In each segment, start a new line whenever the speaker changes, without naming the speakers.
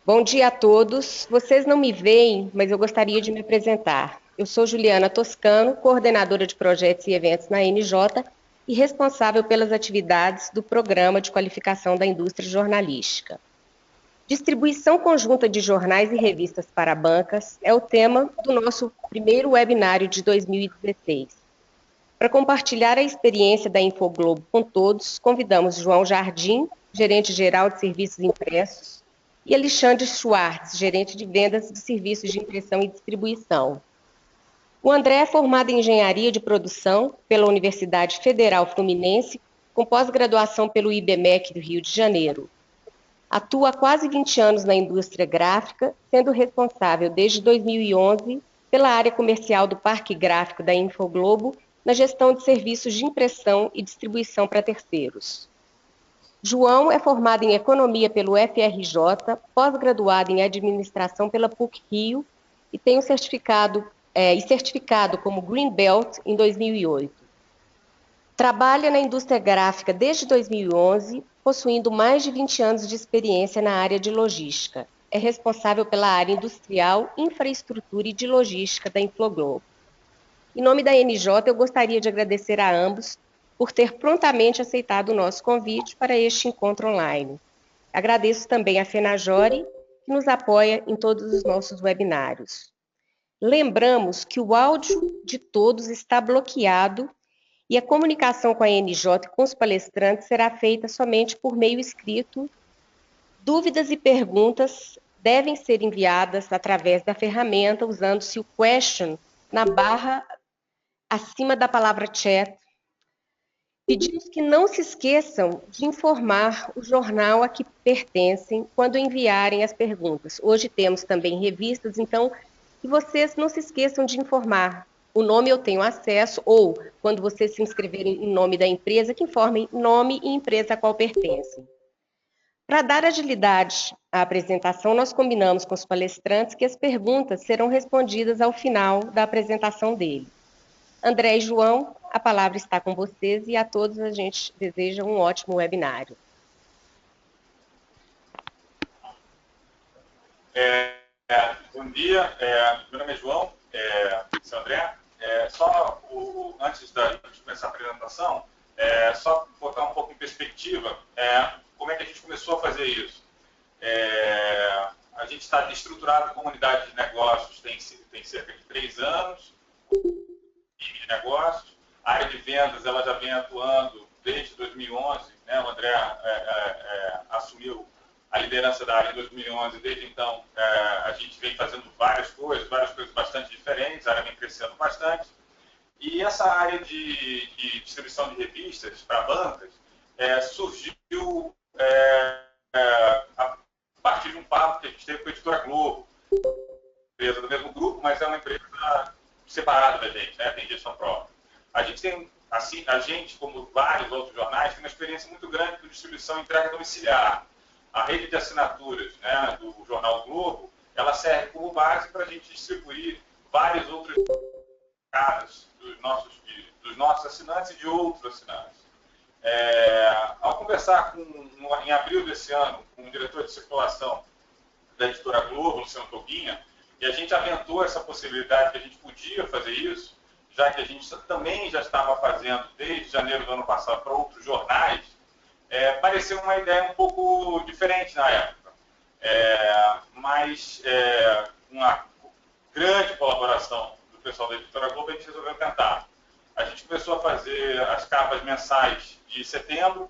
Bom dia a todos. Vocês não me veem, mas eu gostaria de me apresentar. Eu sou Juliana Toscano, coordenadora de projetos e eventos na NJ e responsável pelas atividades do Programa de Qualificação da Indústria Jornalística. Distribuição conjunta de jornais e revistas para bancas é o tema do nosso primeiro webinário de 2016. Para compartilhar a experiência da Infoglobo com todos, convidamos João Jardim, gerente-geral de serviços impressos, e Alexandre Schwartz, gerente de vendas de serviços de impressão e distribuição. O André é formado em engenharia de produção pela Universidade Federal Fluminense, com pós-graduação pelo IBMEC do Rio de Janeiro. Atua há quase 20 anos na indústria gráfica, sendo responsável desde 2011 pela área comercial do Parque Gráfico da Infoglobo, na gestão de serviços de impressão e distribuição para terceiros. João é formado em Economia pelo FRJ, pós-graduado em Administração pela PUC-Rio e tem um certificado como Green Belt em 2008. Trabalha na indústria gráfica desde 2011, possuindo mais de 20 anos de experiência na área de logística. É responsável pela área industrial, infraestrutura e de logística da Infoglobo. Em nome da NJ, eu gostaria de agradecer a ambos por ter prontamente aceitado o nosso convite para este encontro online. Agradeço também a Fenajore, que nos apoia em todos os nossos webinários. Lembramos que o áudio de todos está bloqueado e a comunicação com a NJ e com os palestrantes será feita somente por meio escrito. Dúvidas e perguntas devem ser enviadas através da ferramenta usando-se o question na barra acima da palavra chat. Pedimos que não se esqueçam de informar o jornal a que pertencem quando enviarem as perguntas. Hoje temos também revistas, então, que vocês não se esqueçam de informar. O nome eu tenho acesso, ou quando vocês se inscreverem em nome da empresa, que informem nome e empresa a qual pertencem. Para dar agilidade à apresentação, nós combinamos com os palestrantes que as perguntas serão respondidas ao final da apresentação deles. André e João, a palavra está com vocês e a todos a gente deseja um ótimo webinário.
Bom dia, meu nome é João, sou André. Antes da gente começar a apresentação, só botar um pouco em perspectiva como é que a gente começou a fazer isso. A gente está estruturado em comunidade de negócios, tem cerca de 3 anos, de negócios. A área de vendas ela já vem atuando desde 2011, né? O André assumiu a liderança da área em 2011, desde então a gente vem fazendo várias coisas bastante diferentes, a área vem crescendo bastante. E essa área de distribuição de revistas para bancas surgiu a partir de um papo que a gente teve com a Editora Globo, empresa do mesmo grupo, mas é uma empresa separada da gente, né? Tem gestão própria. A gente tem, assim, como vários outros jornais, tem uma experiência muito grande com distribuição e entrega domiciliar. A rede de assinaturas, né, do Jornal Globo, ela serve como base para a gente distribuir vários outros caras dos nossos assinantes e de outros assinantes. Ao conversar em abril desse ano com o diretor de circulação da Editora Globo, Luciano Toguinha, e a gente aventou essa possibilidade que a gente podia fazer isso, já que a gente também já estava fazendo desde janeiro do ano passado para outros jornais, pareceu uma ideia um pouco diferente na época, mas uma grande colaboração do pessoal da Editora Globo, a gente resolveu tentar. A gente começou a fazer as capas mensais de setembro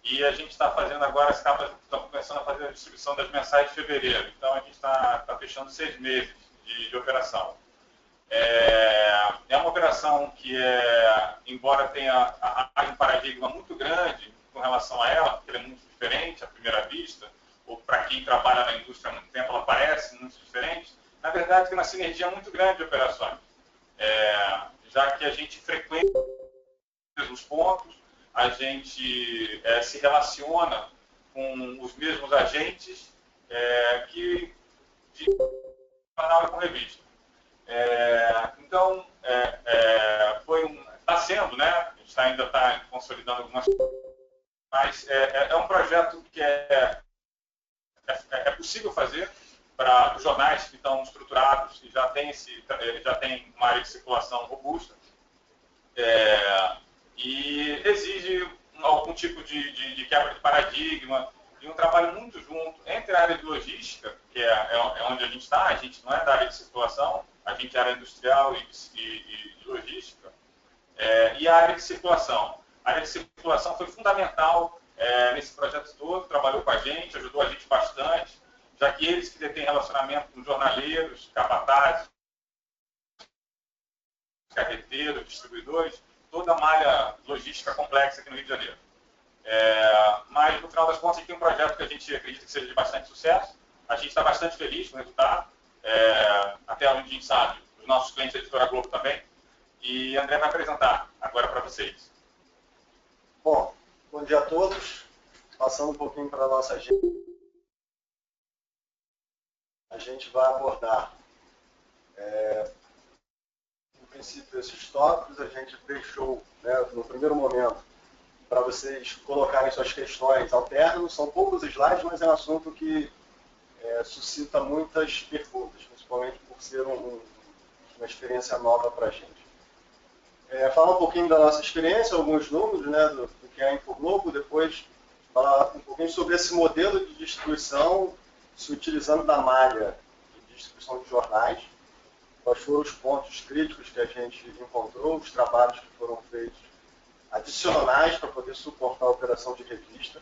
e a gente está fazendo agora as capas, estamos começando a fazer a distribuição das mensais de fevereiro. Então a gente está fechando 6 meses de operação. É uma operação que, embora tenha um paradigma muito grande com relação a ela, porque ela é muito diferente à primeira vista, ou para quem trabalha na indústria há muito tempo, ela parece muito diferente, na verdade tem uma sinergia muito grande de operações. Já que a gente frequenta os mesmos pontos, a gente se relaciona com os mesmos agentes que de jornal e com revista. Então, está sendo, né? A gente ainda está consolidando algumas coisas, mas é um projeto que é possível fazer para os jornais que estão estruturados e já tem uma área de circulação robusta, e exige algum tipo de quebra de paradigma e um trabalho muito junto entre a área de logística, que é onde a gente está. A gente não é da área de circulação, a gente é área industrial e de logística, e a área de circulação. A área de circulação foi fundamental nesse projeto todo, trabalhou com a gente, ajudou a gente bastante, já que eles que detêm relacionamento com jornaleiros, capatazes, carreteiros, distribuidores, toda a malha logística complexa aqui no Rio de Janeiro. Mas, no final das contas, a gente tem um projeto que a gente acredita que seja de bastante sucesso. A gente está bastante feliz com o resultado, até onde a gente sabe, os nossos clientes da Editora Globo também. E André vai apresentar agora para vocês.
Bom dia a todos. Passando um pouquinho para a nossa agenda, a gente vai abordar, no princípio, esses tópicos. A gente deixou, no primeiro momento, para vocês colocarem suas questões alternas. São poucos slides, mas é um assunto que suscita muitas perguntas, principalmente por ser uma experiência nova para a gente. Falar um pouquinho da nossa experiência, alguns números, do que é a Infoglobo, depois falar um pouquinho sobre esse modelo de distribuição se utilizando da malha de distribuição de jornais, quais foram os pontos críticos que a gente encontrou, os trabalhos que foram feitos adicionais para poder suportar a operação de revista,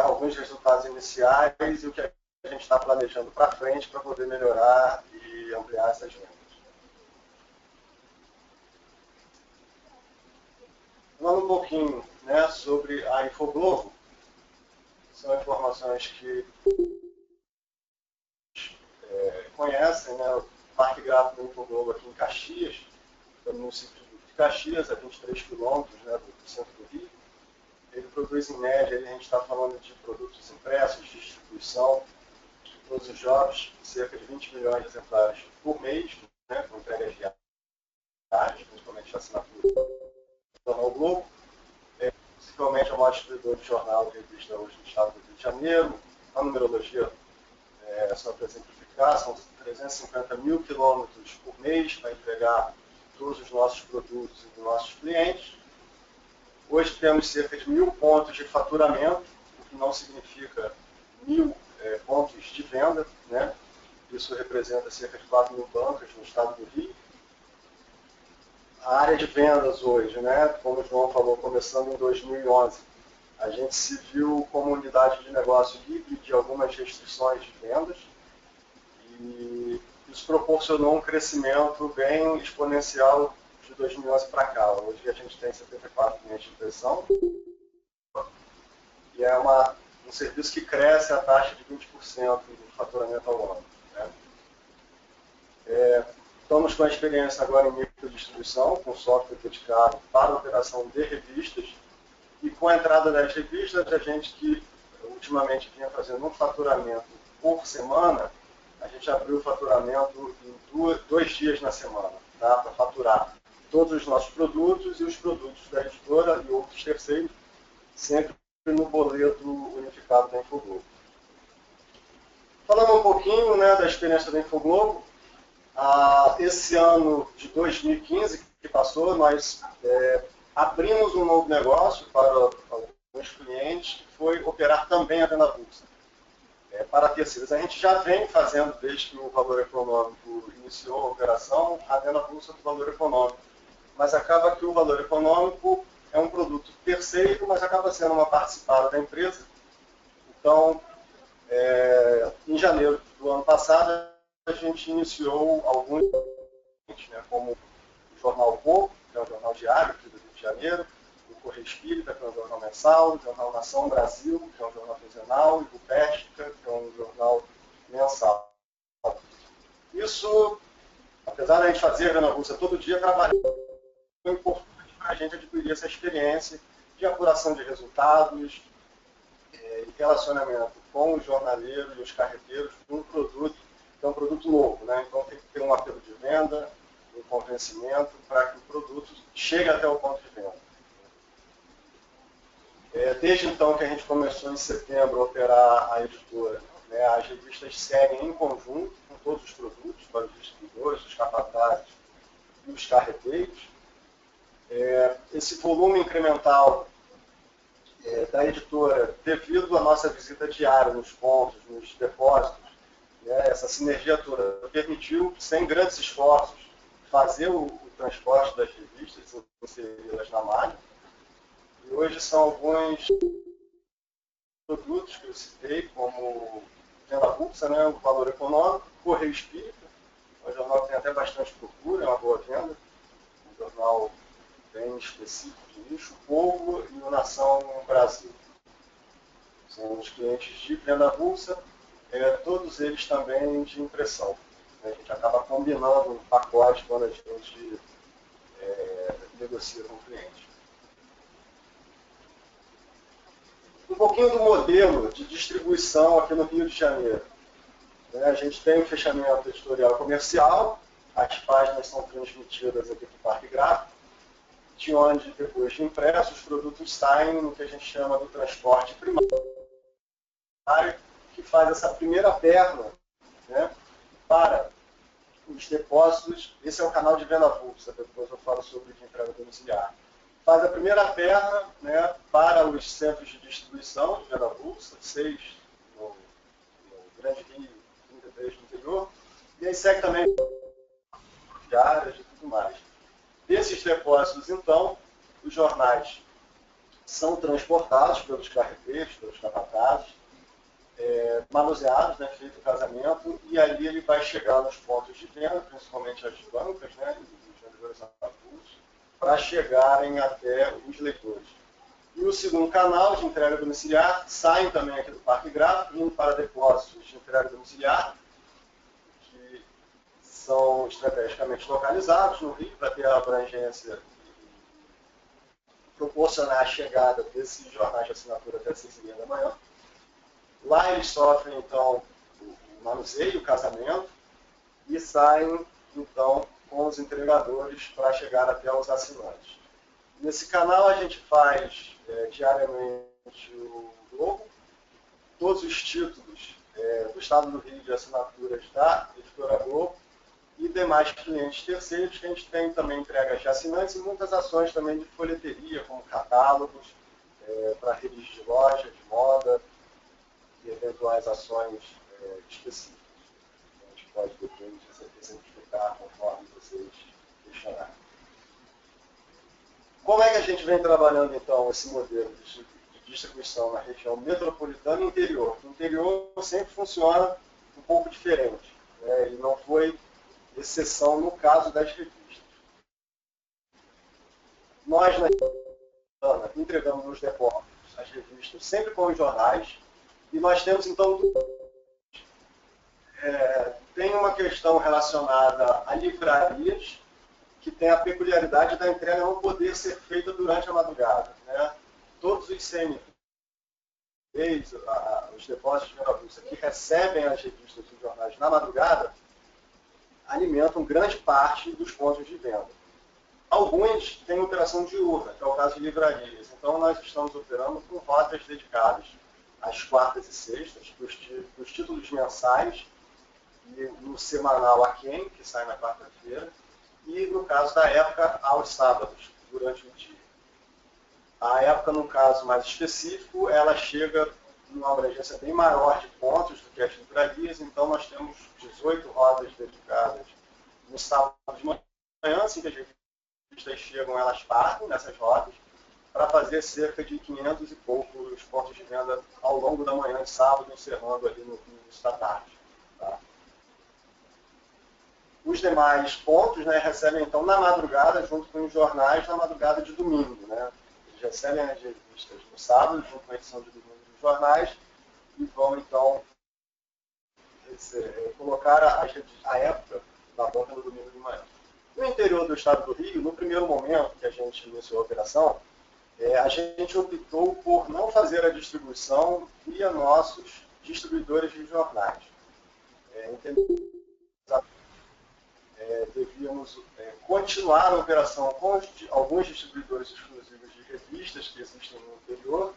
alguns resultados iniciais e o que a gente está planejando para frente para poder melhorar e ampliar essas vendas. Falando um pouquinho sobre a Infoglobo, são informações que conhecem, o Parque Gráfico da Infoglobo aqui em Caxias, no município de Caxias, a 23 quilômetros do centro do Rio. Ele produz, em média, a gente está falando de produtos impressos, de distribuição, todos os jogos, cerca de 20 milhões de exemplares por mês, com entregas diárias, principalmente a assinatura do Jornal Globo. Principalmente é o maior distribuidor de jornal e revista hoje no estado do Rio de Janeiro. A numerologia, só para exemplificar, são 350 mil quilômetros por mês para entregar todos os nossos produtos e dos nossos clientes. Hoje temos cerca de 1.000 pontos de faturamento, o que não significa 1.000 pontos de venda, Isso representa cerca de 4.000 bancas no estado do Rio. A área de vendas hoje, como o João falou, começando em 2011, a gente se viu como unidade de negócio livre de algumas restrições de vendas, e isso proporcionou um crescimento bem exponencial de 2011 para cá. Hoje a gente tem 74 clientes de impressão, e é um serviço que cresce a taxa de 20% do faturamento ao ano. Estamos com a experiência agora em microdistribuição, com software dedicado para a operação de revistas, e com a entrada das revistas, a gente que ultimamente vinha fazendo um faturamento por semana, a gente abriu o faturamento em 2 dias na semana, para faturar todos os nossos produtos e os produtos da editora e outros terceiros, sempre no boleto unificado da Infoglobo. Falando um pouquinho da experiência da Infoglobo, esse ano de 2015 que passou, nós abrimos um novo negócio para alguns clientes, que foi operar também a venda avulsa para terceiros. A gente já vem fazendo, desde que o Valor Econômico iniciou a operação, a venda avulsa do Valor Econômico. Mas acaba que o Valor Econômico é um produto terceiro, mas acaba sendo uma participada da empresa. Então, em janeiro do ano passado, a gente iniciou alguns, como o Jornal Povo, que é um jornal diário aqui do Rio de Janeiro, o Correio Espírita, que é um jornal mensal, o Jornal Nação Brasil, que é um jornal quinzenal, e o Péstica, que é um jornal mensal. Isso, apesar de a gente fazer a venda avulsa todo dia, foi importante para a gente adquirir essa experiência de apuração de resultados e relacionamento com o jornaleiro e os carreteiros de um produto que é um produto novo. Então tem que ter um apelo de venda, um convencimento para que o produto chegue até o ponto de venda. Desde então que a gente começou em setembro a operar a editora, né, as revistas seguem em conjunto com todos os produtos, para os distribuidores, os capatazes e os carreteiros. Esse volume incremental da editora, devido à nossa visita diária nos pontos, nos depósitos, né, essa sinergia toda permitiu, sem grandes esforços, fazer o transporte das revistas e inseri-las na malha. E hoje são alguns produtos que eu citei, como Venda Pulsa, né, o Valor Econômico, Correio Espírita, o jornal tem até bastante procura, é uma boa venda, um jornal bem específico de nicho, o Povo e o Nação Brasil. São os clientes de Venda Pulsa, todos eles também de impressão. A gente acaba combinando um pacote quando a gente negocia com o cliente. Um pouquinho do modelo de distribuição aqui no Rio de Janeiro. A gente tem o fechamento editorial comercial, as páginas são transmitidas aqui para o Parque Gráfico, de onde, depois de impresso, os produtos saem no que a gente chama do transporte primário, que faz essa primeira perna, né, para os depósitos. Esse é o canal de venda avulsa, depois eu falo sobre de entrega domiciliar. Faz a primeira perna, né, para os centros de distribuição de venda avulsa, 6 no Grande Rio, 33 no interior, e aí segue também diárias e tudo mais. Desses depósitos, então, os jornais são transportados pelos carreteiros, pelos capatazes, manuseados, né, feito o casamento, e ali ele vai chegar nos pontos de venda, principalmente as bancas, né, e os vendedores avulsos, para chegarem até os leitores. E o segundo canal de entrega domiciliar saem também aqui do Parque Gráfico, indo para depósitos de entrega domiciliar, que são estrategicamente localizados no Rio, para ter a abrangência e proporcionar a chegada desses jornais de assinatura até 6h30 da manhã. Lá eles sofrem, então, o manuseio, o casamento, e saem, então, com os entregadores para chegar até os assinantes. Nesse canal a gente faz diariamente o Globo, todos os títulos do Estado do Rio de assinaturas da Editora Globo e demais clientes terceiros, que a gente tem também entregas de assinantes e muitas ações também de folheteria, como catálogos, para redes de loja, de moda e eventuais ações específicas. A gente pode depois exemplificar conforme vocês questionarem. Como é que a gente vem trabalhando, então, esse modelo de distribuição na região metropolitana e interior? O interior sempre funciona um pouco diferente, né? E não foi exceção no caso das revistas. Nós, na entregamos nos depósitos as revistas sempre com os jornais, e nós temos, então, tem uma questão relacionada a livrarias, que tem a peculiaridade da entrega não poder ser feita durante a madrugada, né? Todos os CNPs, os depósitos de venda avulsa que recebem as revistas e jornais na madrugada, alimentam grande parte dos pontos de venda. Alguns têm operação diurna, que é o caso de livrarias. Então, nós estamos operando com rotas dedicadas às quartas e sextas, para os títulos mensais, e no semanal a quem, que sai na quarta-feira, e, no caso da época, aos sábados, durante o dia. A época, no caso mais específico, ela chega numa abrangência bem maior de pontos do que as livrarias, então nós temos 18 rodas dedicadas no sábado de manhã, assim que as revistas chegam, elas partem nessas rodas, para fazer cerca de 500 e poucos pontos de venda ao longo da manhã de sábado, encerrando ali no início da tarde. Tá? Os demais pontos, né, recebem, então, na madrugada, junto com os jornais, na madrugada de domingo. Né? Eles recebem as revistas no sábado, junto com a edição de domingo dos jornais, e vão, então, colocar a época na banca no domingo de manhã. No interior do estado do Rio, no primeiro momento que a gente iniciou a operação, a gente optou por não fazer a distribuição via nossos distribuidores de jornais. devíamos continuar a operação com alguns distribuidores exclusivos de revistas que existem no interior.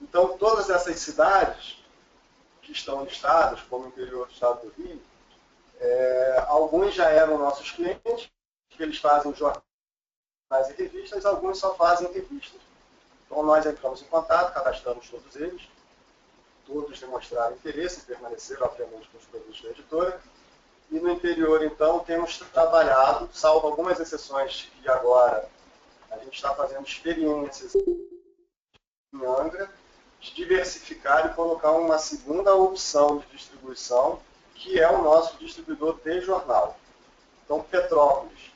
Então, todas essas cidades que estão listadas, como o interior do estado do Rio, alguns já eram nossos clientes, que eles fazem jornais e revistas, alguns só fazem revistas. Então, nós entramos em contato, cadastramos todos eles, todos demonstraram interesse em permanecer, obviamente, com os produtos da editora. E no interior, então, temos trabalhado, salvo algumas exceções que agora a gente está fazendo experiências em Angra, de diversificar e colocar uma segunda opção de distribuição, que é o nosso distribuidor de jornal. Então, Petrópolis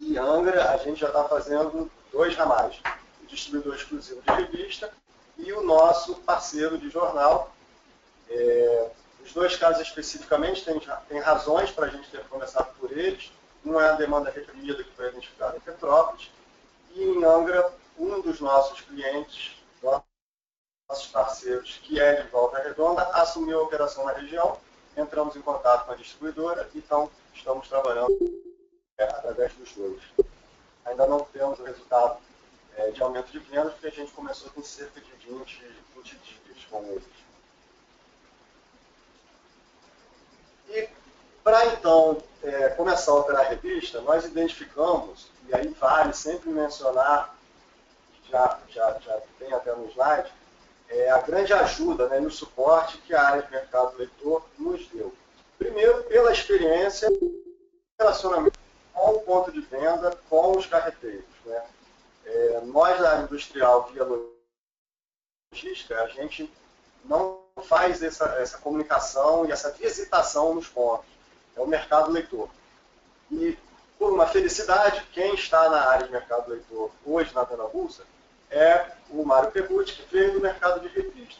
e Angra, a gente já está fazendo 2 ramais. O distribuidor exclusivo de revista e o nosso parceiro de jornal. Os 2 casos especificamente tem razões para a gente ter começado por eles. Um é a demanda reprimida que foi identificada em Petrópolis. E em Angra, um dos nossos clientes, nossos parceiros, que é de Volta Redonda, assumiu a operação na região. Entramos em contato com a distribuidora e então estamos trabalhando através dos 2. Ainda não temos o resultado de aumento de vendas, porque a gente começou com cerca de 20 dias com eles. E para então começar a operar a revista, nós identificamos, e aí vale sempre mencionar, já tem até no slide, a grande ajuda, né, e o suporte que a área de mercado leitor nos deu. Primeiro, pela experiência e relacionamento com o ponto de venda, com os carreteiros. Né? Nós, da área industrial, via logística, a gente não faz essa comunicação e essa visitação nos pontos. É o mercado leitor. E, por uma felicidade, quem está na área de mercado leitor hoje na Dona Bolsa é o Mário Pegucci, que veio do mercado de revistas.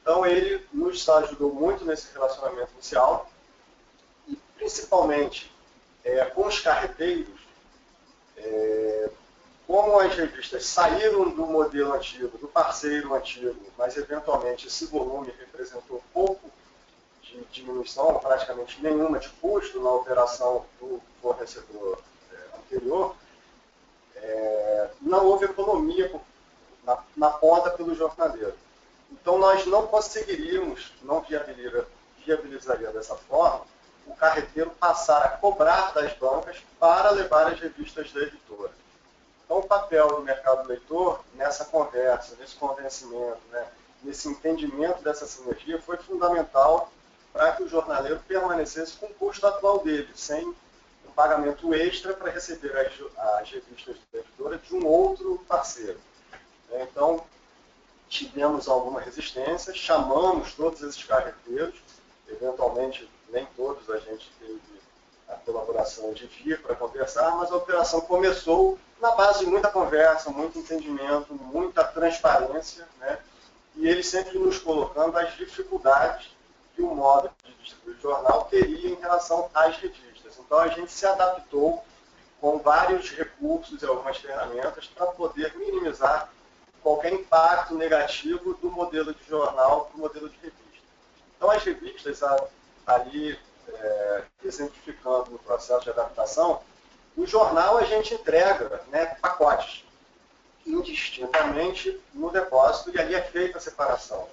Então, ele nos ajudou muito nesse relacionamento inicial, e principalmente com os carreteiros, como as revistas saíram do modelo antigo, do parceiro antigo, mas eventualmente esse volume representou pouco de diminuição, praticamente nenhuma de custo na operação do fornecedor anterior, não houve economia na ponta pelo jornaleiro. Então, nós não conseguiríamos, não viabilizaria dessa forma, o carreteiro passar a cobrar das bancas para levar as revistas da editora. Então, o papel do mercado leitor, nessa conversa, nesse convencimento, né, nesse entendimento dessa sinergia, foi fundamental para que o jornaleiro permanecesse com o custo atual dele, sem um pagamento extra para receber as revistas da editora de um outro parceiro. Então, tivemos alguma resistência, chamamos todos esses carreteiros, eventualmente nem todos a gente teve a colaboração de vir para conversar, mas a operação começou na base de muita conversa, muito entendimento, muita transparência, né? E eles sempre nos colocando as dificuldades que o modo de distribuir jornal teria em relação às revistas. Então a gente se adaptou com vários recursos e algumas ferramentas para poder minimizar qualquer impacto negativo do modelo de jornal para o modelo de revista. Então as revistas ali, exemplificando no processo de adaptação, o jornal a gente entrega, né, pacotes, indistintamente no depósito, e ali é feita a separação.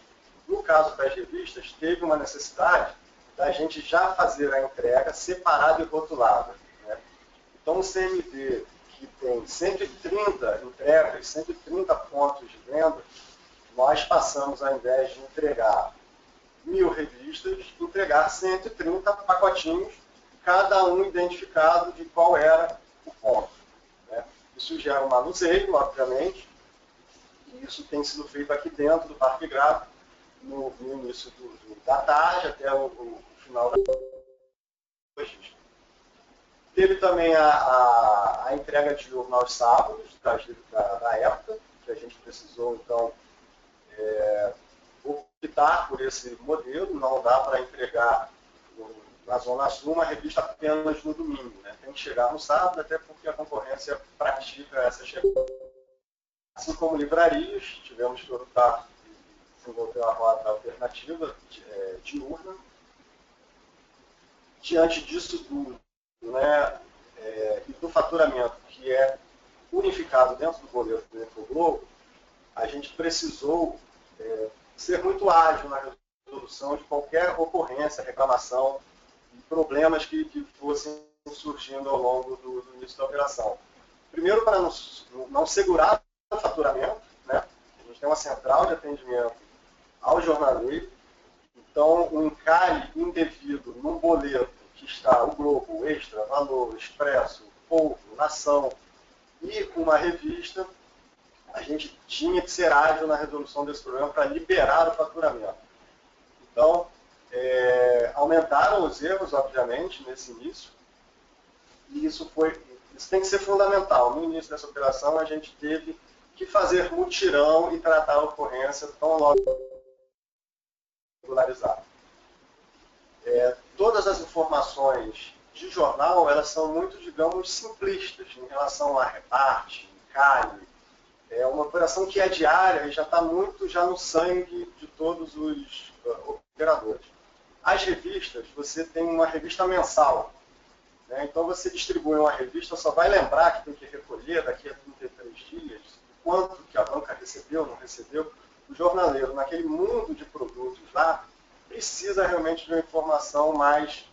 No caso das revistas, teve uma necessidade da gente já fazer a entrega separada e rotulada. Né? Então o CMV, que tem 130 entregas, 130 pontos de venda, nós passamos, ao invés de entregar 1000 revistas, entregar 130 pacotinhos, cada um identificado de qual era o ponto. Né? Isso gera um manuseio, obviamente, e isso tem sido feito aqui dentro do Parque Gráfico, no início da tarde até o final da logística. Teve também a entrega de jornal aos sábados, da época, que a gente precisou, então, optar por esse modelo. Não dá para entregar na Zona Sul uma revista apenas no domingo. Né? Tem que chegar no sábado, até porque a concorrência pratica essa chegada. Assim como livrarias, tivemos que optar por desenvolver uma rota alternativa diurna. diante disso tudo, né, e do faturamento que é unificado dentro do boleto do Infoglobo, a gente precisou ser muito ágil na resolução de qualquer ocorrência, reclamação e problemas que fossem surgindo ao longo do início da operação. Primeiro, para não segurar o faturamento, né? A gente tem uma central de atendimento ao jornaleiro, então um encalhe indevido num boleto que está o Globo, Extra, Valor, Expresso, Povo, Nação e uma revista, a gente tinha que ser ágil na resolução desse problema para liberar o faturamento. Então, aumentaram os erros, obviamente, nesse início, e isso tem que ser fundamental. No início dessa operação, a gente teve que fazer mutirão e tratar a ocorrência tão logo regularizada. Todas as informações de jornal, elas são muito, digamos, simplistas em relação a reparte, encalhe. É uma operação que é diária e já está muito no sangue de todos os operadores. As revistas, você tem uma revista mensal, né? Então você distribui uma revista, só vai lembrar que tem que recolher daqui a 33 dias, quanto que a banca recebeu, não recebeu. O jornaleiro, naquele mundo de produtos lá, precisa realmente de uma informação mais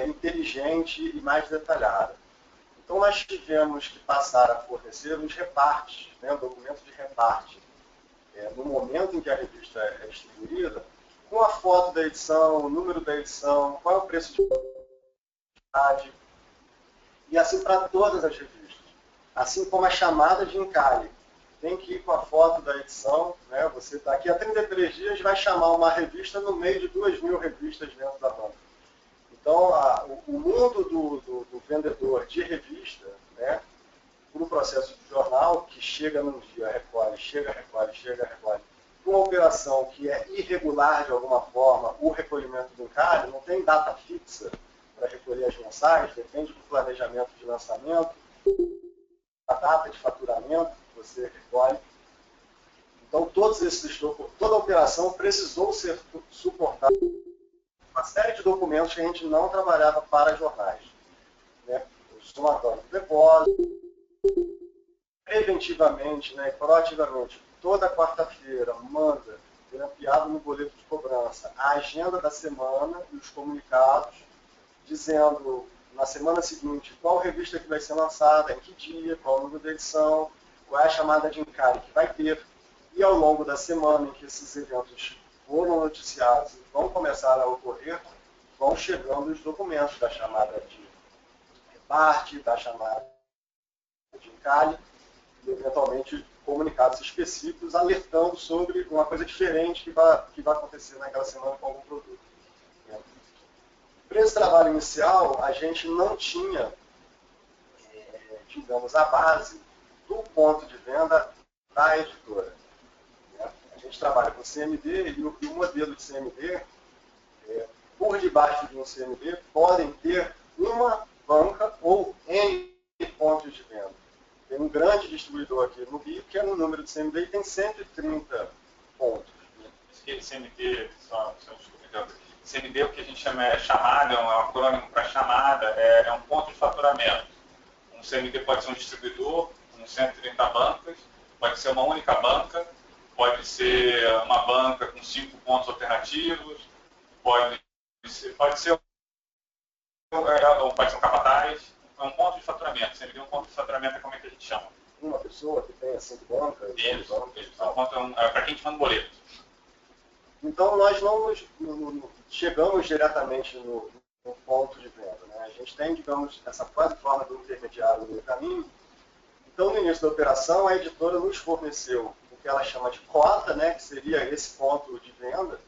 inteligente e mais detalhada. Então nós tivemos que passar a fornecer os repartes, né, documentos de reparte, no momento em que a revista é distribuída, com a foto da edição, o número da edição, qual é o preço de quantidade, e assim para todas as revistas. Assim como a chamada de encalhe, tem que ir com a foto da edição, né? Você daqui a 33 dias vai chamar uma revista no meio de 2.000 revistas dentro da banca. Então, o mundo do vendedor de revista, né, para o processo de jornal, que chega num dia, recolhe, chega, recolhe, uma operação que é irregular de alguma forma, o recolhimento do encalhe, não tem data fixa para recolher as mensagens, depende do planejamento de lançamento, a data de faturamento que você recolhe. Então, toda a operação precisou ser suportada uma série de documentos que a gente não trabalhava para jornais, né? O somatório do depósito, preventivamente, né, proativamente, toda quarta-feira manda, grampeado no boleto de cobrança, a agenda da semana e os comunicados, dizendo na semana seguinte qual revista que vai ser lançada, em que dia, qual o número da edição, qual é a chamada de encalhe que vai ter, e ao longo da semana em que esses eventos foram noticiados e vão começar a ocorrer, vão chegando os documentos da chamada de reparte, da chamada de encalhe, e eventualmente comunicados específicos alertando sobre uma coisa diferente que vai acontecer naquela semana com algum produto. Para esse trabalho inicial, a gente não tinha, digamos, a base do ponto de venda da editora. A gente trabalha com CMD e o modelo de CMD, por debaixo de um CMD, podem ter uma banca ou N pontos de venda. Tem um grande distribuidor aqui no Rio, que é no número de CMD, e tem 130 pontos.
Esse CMD, CMD, o que a gente chama chamada, é um acrônimo para chamada, é um ponto de faturamento. Um CMD pode ser um distribuidor, com 130 bancas, pode ser uma única banca, pode ser uma banca com 5 pontos alternativos, pode ser um capataz, é um ponto de faturamento. CMD é um ponto de faturamento, é como é que a gente chama?
Uma pessoa que tenha 5 bancas.
Isso, para quem manda boleto.
Então, nós não chegamos diretamente no ponto de venda, né? A gente tem, digamos, essa plataforma do intermediário no caminho. Então, no início da operação, a editora nos forneceu o que ela chama de cota, né, que seria esse ponto de venda,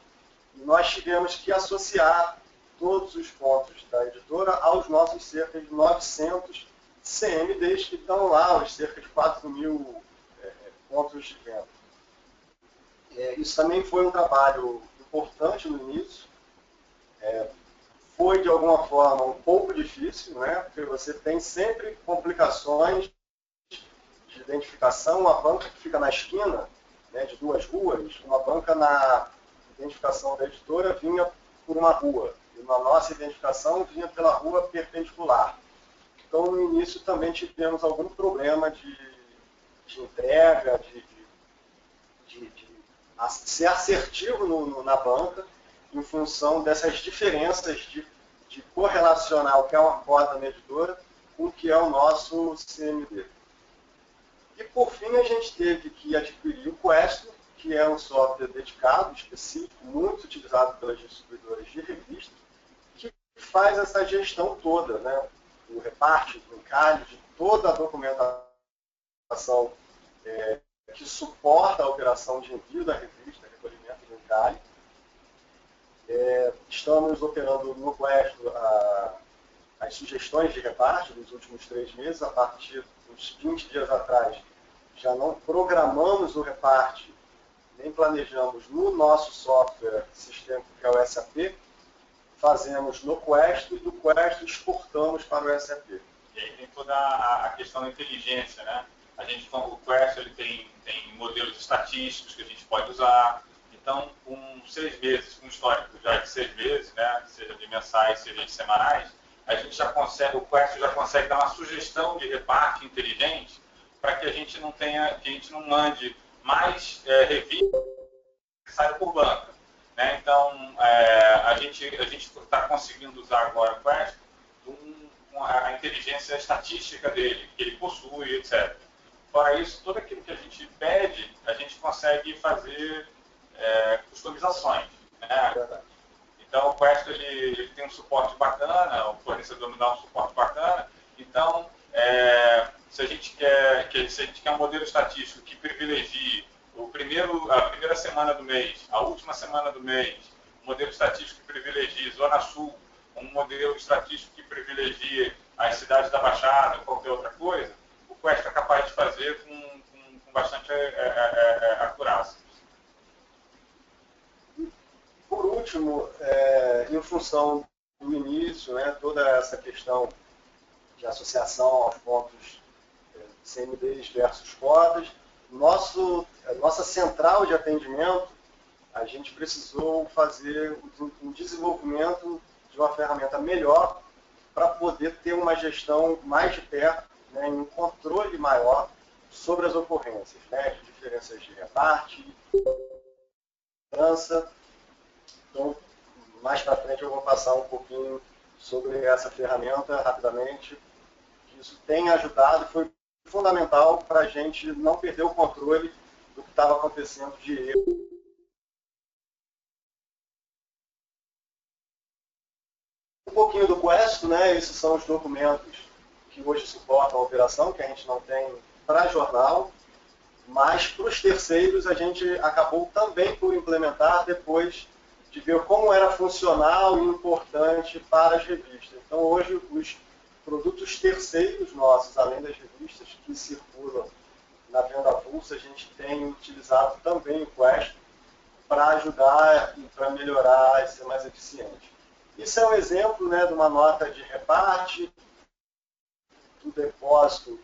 e nós tivemos que associar todos os pontos da editora aos nossos cerca de 900 CMDs que estão lá, os cerca de 4.000 pontos de venda. Isso também foi um trabalho importante no início. Foi, de alguma forma, um pouco difícil, né? Porque você tem sempre complicações de identificação. Uma banca que fica na esquina, né, de duas ruas, uma banca na identificação da editora vinha por uma rua. E na nossa identificação vinha pela rua perpendicular. Então, no início também tivemos algum problema de entrega, de ser assertivo na banca, em função dessas diferenças de correlacionar o que é uma cota medidora com o que é o nosso CMD. E, por fim, a gente teve que adquirir o Questo, que é um software dedicado, específico, muito utilizado pelas distribuidoras de revistas, que faz essa gestão toda, né? O reparte, do encalhe, de toda a documentação que suporta a operação de envio da revista, recolhimento do encalhe. Estamos operando no Questo as sugestões de reparte dos últimos 3 meses. A partir dos 20 dias atrás, já não programamos o reparte, nem planejamos no nosso software sistema, que é o SAP. Fazemos no Questo e do Questo exportamos para o SAP.
E aí tem toda a questão da inteligência, né? O Questo ele tem modelos estatísticos que a gente pode usar. Então, com 6 meses, com um histórico já de 6 meses, né, seja de mensais, seja de semanais, a gente já consegue, o Questo já consegue dar uma sugestão de reparte inteligente para que a gente não mande mais revistas que saiam por banca. Né? Então, a gente está conseguindo usar agora o Questo com a inteligência estatística dele, que ele possui, etc. Fora isso, tudo aquilo que a gente pede, a gente consegue fazer customizações. Né? Então, o Questo ele tem um suporte bacana, o fornecedor me dá um suporte bacana. Então, se a gente quer um modelo estatístico que privilegie a primeira semana do mês, a última semana do mês, um modelo estatístico que privilegie Zona Sul, um modelo estatístico que privilegie as cidades da Baixada ou qualquer outra coisa, o Questo é capaz de fazer com bastante acurácia.
Por último, em função do início, né, toda essa questão de associação aos pontos CMDs versus cotas, nossa central de atendimento, a gente precisou fazer um desenvolvimento de uma ferramenta melhor para poder ter uma gestão mais de perto, né, e um controle maior sobre as ocorrências, né, de diferenças de reparte, mudança. Então, mais para frente eu vou passar um pouquinho sobre essa ferramenta rapidamente. Isso tem ajudado e foi fundamental para a gente não perder o controle do que estava acontecendo de erro. Um pouquinho do Questo, né? Esses são os documentos que hoje suportam a operação, que a gente não tem para jornal, mas para os terceiros a gente acabou também por implementar depois de ver como era funcional e importante para as revistas. Então hoje os produtos terceiros nossos, além das revistas que circulam na venda avulsa, a gente tem utilizado também o Questo para ajudar e para melhorar e ser mais eficiente. Isso é um exemplo, né, de uma nota de reparte do depósito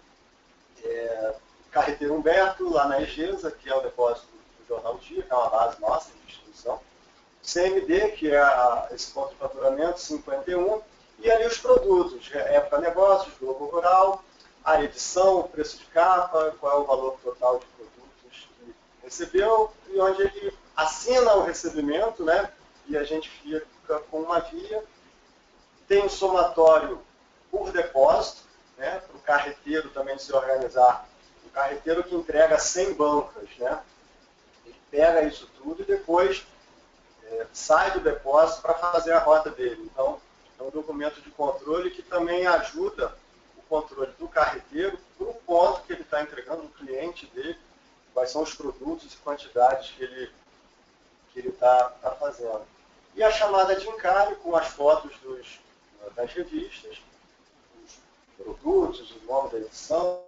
Carreteiro Humberto, lá na EGESA, que é o depósito do Jornal Dia, que é uma base nossa de distribuição. CMD, que é esse ponto de faturamento, 51, e ali os produtos, Época Negócios, Globo Rural, a edição, o preço de capa, qual é o valor total de produtos que recebeu, e onde ele assina o recebimento, né, e a gente fica com uma via. Tem o somatório por depósito, né, para o carreteiro também se organizar. O carreteiro que entrega 100 bancas, né, ele pega isso tudo e depois sai do depósito para fazer a rota dele. Então, é um documento de controle que também ajuda o controle do carreteiro para o ponto que ele está entregando, o cliente dele, quais são os produtos e quantidades que ele está fazendo. E a chamada de encalhe com as fotos das revistas, os produtos, o nome da edição,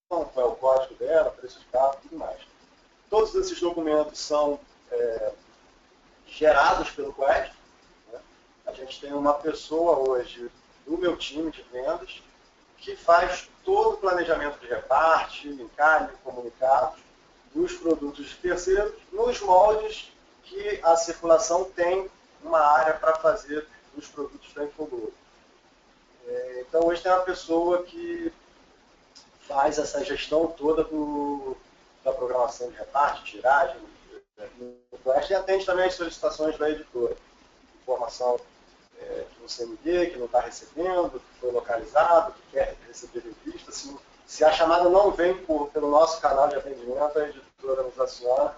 qual é o código dela, preço de capa e tudo mais. Todos esses documentos são gerados pelo Questo. Né? A gente tem uma pessoa hoje do meu time de vendas que faz todo o planejamento de reparte, encalhe, comunicados dos produtos de terceiros nos moldes que a circulação tem uma área para fazer dos produtos da Infoglobo. Então, hoje tem uma pessoa que faz essa gestão toda da programação de reparte, tiragem, no Quest, e atende também as solicitações da editora. Informação que você me dê, que não está recebendo, que foi localizado, que quer receber revista. Se a chamada não vem pelo nosso canal de atendimento, a editora nos aciona.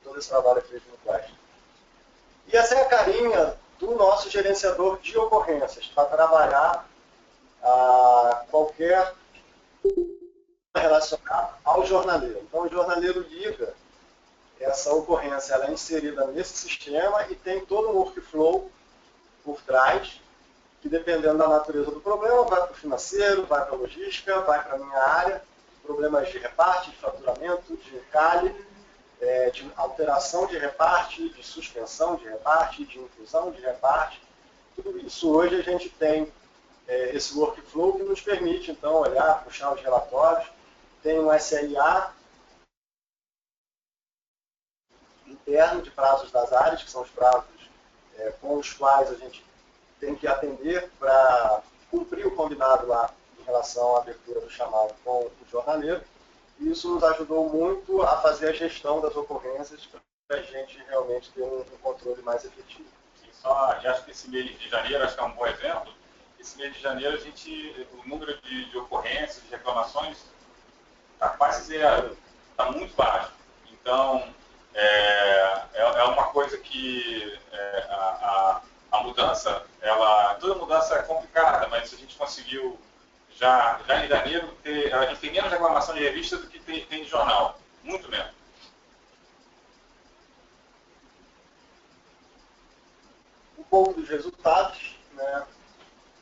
Todo esse trabalho é feito no Quest. E essa é a carinha do nosso gerenciador de ocorrências, para trabalhar qualquer relacionado ao jornaleiro. Então, o jornaleiro liga essa ocorrência, ela é inserida nesse sistema e tem todo um workflow por trás, que dependendo da natureza do problema, vai para o financeiro, vai para a logística, vai para a minha área, problemas de reparte, de faturamento, de encalhe, de alteração de reparte, de suspensão de reparte, de inclusão de reparte. Tudo isso hoje a gente tem esse workflow que nos permite, então, olhar, puxar os relatórios. Tem um SLA interno de prazos das áreas, que são os prazos com os quais a gente tem que atender para cumprir o combinado lá em relação à abertura do chamado com o jornaleiro. E isso nos ajudou muito a fazer a gestão das ocorrências para a gente realmente ter um controle mais efetivo.
Já acho que esse mês de janeiro, acho que é um bom exemplo. Esse mês de janeiro, o número de ocorrências, de reclamações, está quase zero, está muito baixo. Então, é uma coisa que a mudança, toda mudança é complicada, mas a gente conseguiu, já em janeiro, a gente tem menos reclamação de revista do que tem de jornal, muito menos.
Um pouco dos resultados, né?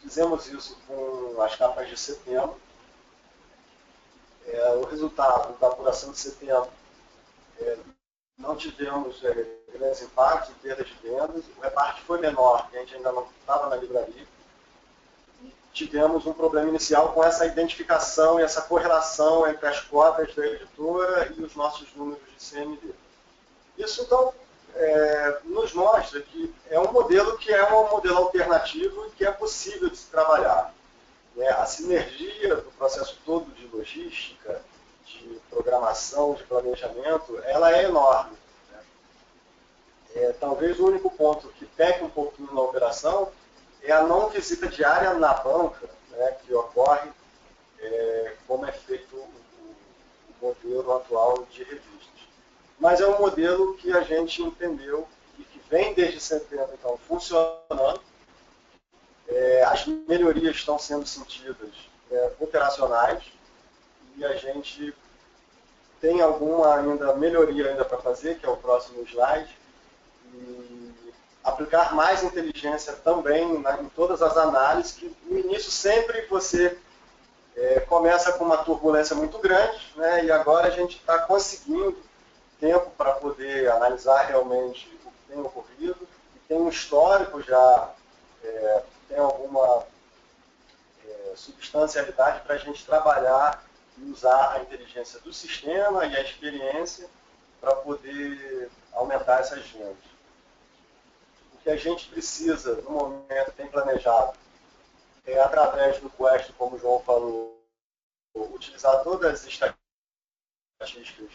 Fizemos isso com as capas de setembro. O resultado da apuração de setembro, não tivemos grandes impactos em perda de vendas, o reparte foi menor, porque a gente ainda não estava na livraria. E tivemos um problema inicial com essa identificação e essa correlação entre as cotas da editora e os nossos números de CMD. Isso, então, nos mostra que é um modelo alternativo e que é possível de se trabalhar. A sinergia do processo todo de logística, de programação, de planejamento, ela é enorme. Talvez o único ponto que peque um pouquinho na operação é a não visita diária na banca, que ocorre como é feito o modelo atual de revistas. Mas é um modelo que a gente entendeu e que vem desde setembro, então, funcionando. As melhorias estão sendo sentidas operacionais e a gente tem alguma melhoria ainda para fazer, que é o próximo slide, e aplicar mais inteligência também em todas as análises, que no início sempre você começa com uma turbulência muito grande, e agora a gente está conseguindo tempo para poder analisar realmente o que tem ocorrido, e tem um histórico já, tem alguma substancialidade para a gente trabalhar e usar a inteligência do sistema e a experiência para poder aumentar essas vendas. O que a gente precisa, no momento, tem planejado, através do Quest, como o João falou, utilizar todas as estatísticas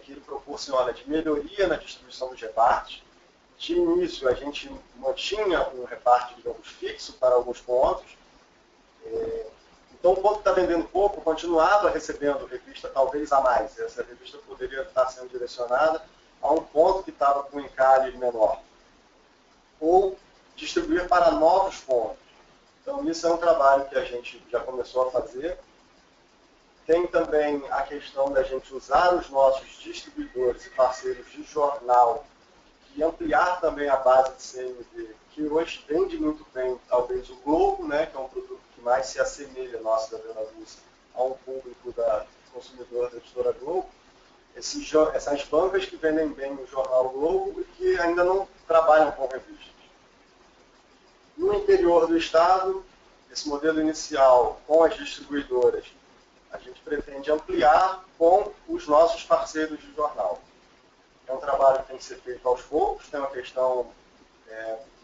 que ele proporciona de melhoria na distribuição dos repartes. De início, a gente mantinha um reparte, digamos, fixo para alguns pontos. Então, o ponto que está vendendo pouco continuava recebendo revista talvez a mais. Essa revista poderia estar sendo direcionada a um ponto que estava com encalhe menor. Ou distribuir para novos pontos. Então, isso é um trabalho que a gente já começou a fazer. Tem também a questão da gente usar os nossos distribuidores e parceiros de jornal e ampliar também a base de CMD, que hoje vende muito bem, talvez o Globo, que é um produto que mais se assemelha, nosso da Venda Luz, a um público consumidor da editora Globo. Essas bancas que vendem bem o jornal Globo e que ainda não trabalham com revistas. No interior do estado, esse modelo inicial com as distribuidoras, a gente pretende ampliar com os nossos parceiros de jornal. É um trabalho que tem que ser feito aos poucos, tem uma questão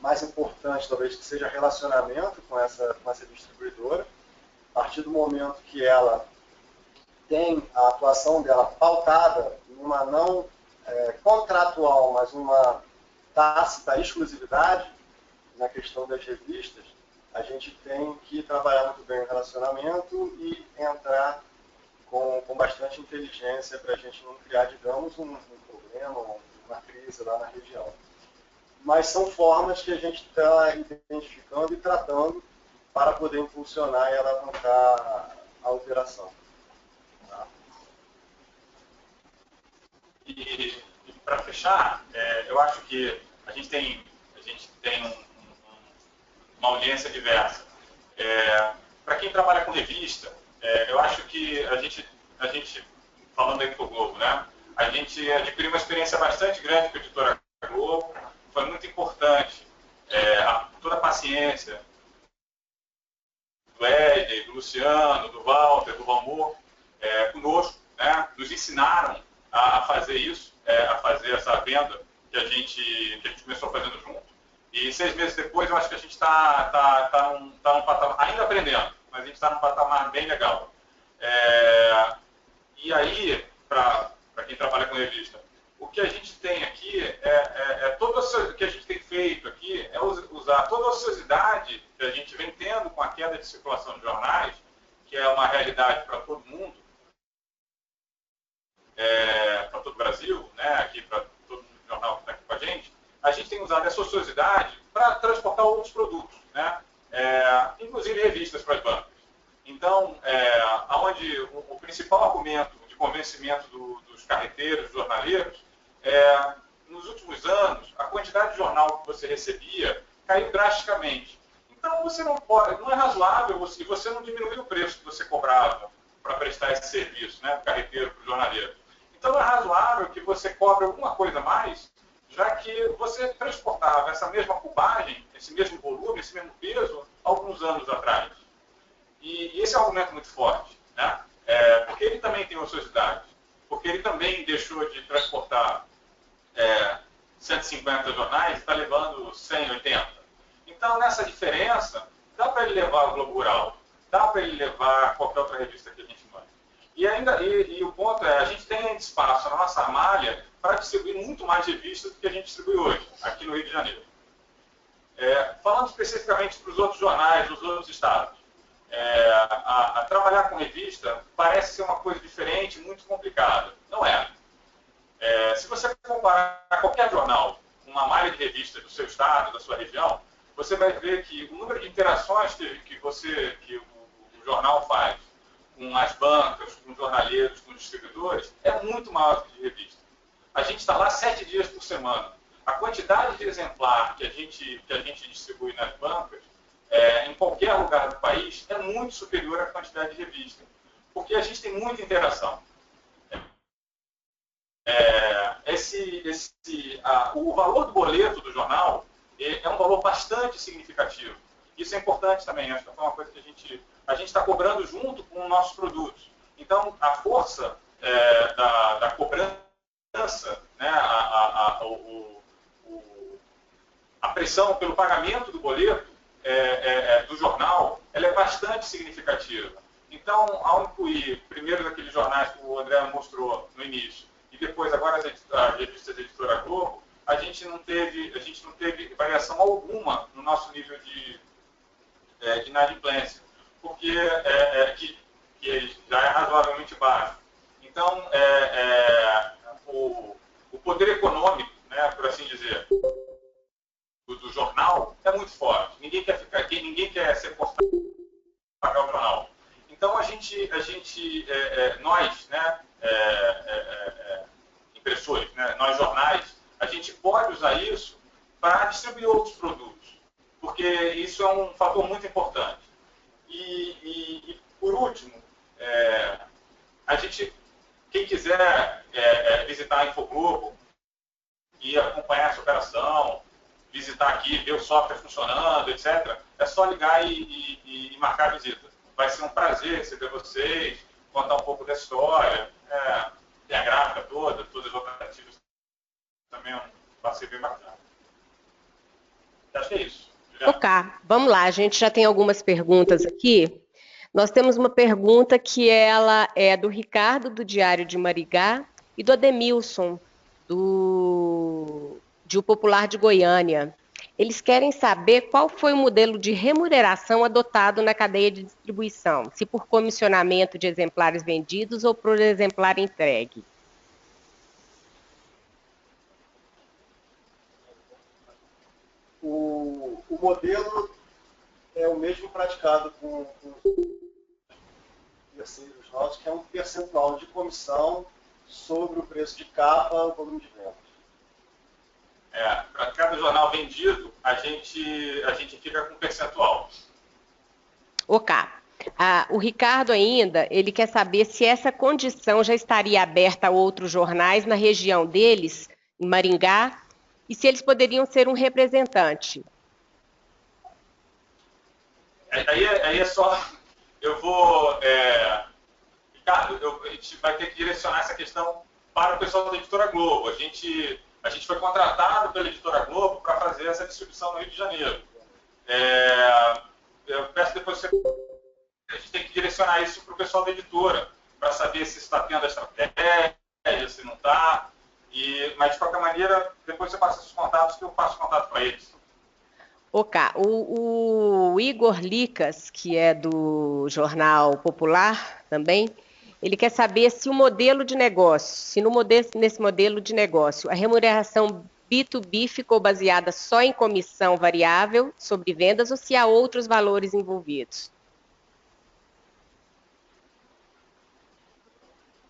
mais importante, talvez, que seja relacionamento com essa distribuidora. A partir do momento que ela tem a atuação dela pautada numa não contratual, mas uma tácita exclusividade na questão das revistas, a gente tem que trabalhar muito bem o relacionamento e entrar com bastante inteligência para a gente não criar, digamos, um problema, uma crise lá na região. Mas são formas que a gente está identificando e tratando para poder impulsionar e alavancar a operação. Tá?
E para fechar, eu acho que a gente tem uma audiência diversa. Para quem trabalha com revista, eu acho que a gente falando da Infoglobo, né, a gente adquiriu uma experiência bastante grande com a editora Globo, foi muito importante toda a paciência do Éder, do Luciano, do Walter, do Valmor, conosco, né, nos ensinaram a fazer isso, a fazer essa venda que a gente começou fazendo junto. E 6 meses depois, eu acho que a gente está num patamar, ainda aprendendo, mas a gente está num patamar bem legal. E aí, para quem trabalha com revista, o que a gente tem aqui o que a gente tem feito aqui é usar toda a ociosidade que a gente vem tendo com a queda de circulação de jornais, que é uma realidade para todo mundo, para todo o Brasil, né, aqui para todo o jornal que está aqui com a gente tem usado essa ociosidade para transportar outros produtos, né, inclusive revistas para as bancas. Então, onde o principal argumento de convencimento dos carreteiros, dos jornaleiros, nos últimos anos, a quantidade de jornal que você recebia caiu drasticamente. Então, você não é razoável, e você não diminuiu o preço que você cobrava para prestar esse serviço, né, do carreteiro para o jornaleiro. Então, é razoável que você cobre alguma coisa a mais, já que você transportava essa mesma cubagem, esse mesmo volume, esse mesmo peso, alguns anos atrás. E esse é um argumento muito forte, né? Porque ele também tem ociosidade, porque ele também deixou de transportar 150 jornais e está levando 180. Então, nessa diferença, dá para ele levar o Globo Rural, dá para ele levar qualquer outra revista que a gente manda. E o ponto a gente tem espaço na nossa malha para distribuir muito mais revistas do que a gente distribui hoje, aqui no Rio de Janeiro. Falando especificamente para os outros jornais, dos outros estados, trabalhar com revista parece ser uma coisa diferente, muito complicada. Não é. Se você comparar qualquer jornal com uma malha de revistas do seu estado, da sua região, você vai ver que o número de interações que o jornal faz com as bancas, com os jornaleiros, com os distribuidores, é muito maior do que de revista. A gente está lá 7 dias por semana. A quantidade de exemplar que a gente distribui nas bancas, em qualquer lugar do país, é muito superior à quantidade de revista. Porque a gente tem muita interação. O valor do boleto do jornal é um valor bastante significativo. Isso é importante também, acho que é uma coisa que a gente está cobrando junto com os nossos produtos. Então, a força da cobrança, né, a pressão pelo pagamento do boleto do jornal, ela é bastante significativa. Então, ao incluir, primeiro daqueles jornais que o André mostrou no início, e depois agora as revistas da Editora Globo, a gente não teve variação alguma no nosso nível de inadimplência, porque que já é razoavelmente baixo. Então, o poder econômico, né, por assim dizer, do jornal é muito forte. Ninguém quer ficar aqui, ninguém quer ser forçado a pagar o jornal. Então, nós, né, impressores, né, nós jornais, a gente pode usar isso para distribuir outros produtos, porque isso é um fator muito importante. E por último, quem quiser visitar a Infoglobo e acompanhar essa operação, visitar aqui, ver o software funcionando, etc., é só ligar e marcar a visita. Vai ser um prazer receber vocês, contar um pouco da história, tem a gráfica todas as operativas, também vai ser bem bacana. Acho que é isso.
Ok, vamos lá, a gente já tem algumas perguntas aqui. Nós temos uma pergunta que ela é do Ricardo, do Diário de Marigá, e do Ademilson, de O Popular de Goiânia. Eles querem saber qual foi o modelo de remuneração adotado na cadeia de distribuição, se por comissionamento de exemplares vendidos ou por exemplar entregue.
O modelo é o mesmo praticado com terceiros nossos, que é um percentual de comissão sobre o preço de capa, o volume de vendas.
Para cada jornal vendido, a gente fica com percentual.
Ok. O Ricardo ainda, ele quer saber se essa condição já estaria aberta a outros jornais na região deles, em Maringá, e se eles poderiam ser um representante.
Aí é só... Eu vou... Ricardo, a gente vai ter que direcionar essa questão para o pessoal da Editora Globo. A gente foi contratado pela Editora Globo para fazer essa distribuição no Rio de Janeiro. Eu peço depois que a gente tem que direcionar isso para o pessoal da editora, para saber se está tendo a estratégia, se não está. Mas, de qualquer maneira, depois você passa esses contatos que eu passo o contato para eles.
Ok. O Igor Licas, que é do Jornal Popular também, ele quer saber se o modelo de negócio, nesse modelo de negócio, a remuneração B2B ficou baseada só em comissão variável sobre vendas ou se há outros valores envolvidos.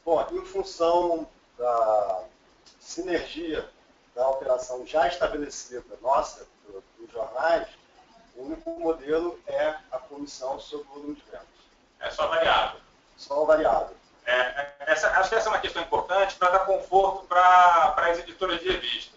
Bom, em função da sinergia da operação já estabelecida nossa, dos jornais, o único modelo é a comissão sobre o volume de vendas.
É só variável.
Só variável.
Acho que essa é uma questão importante para dar conforto para as editoras de revista.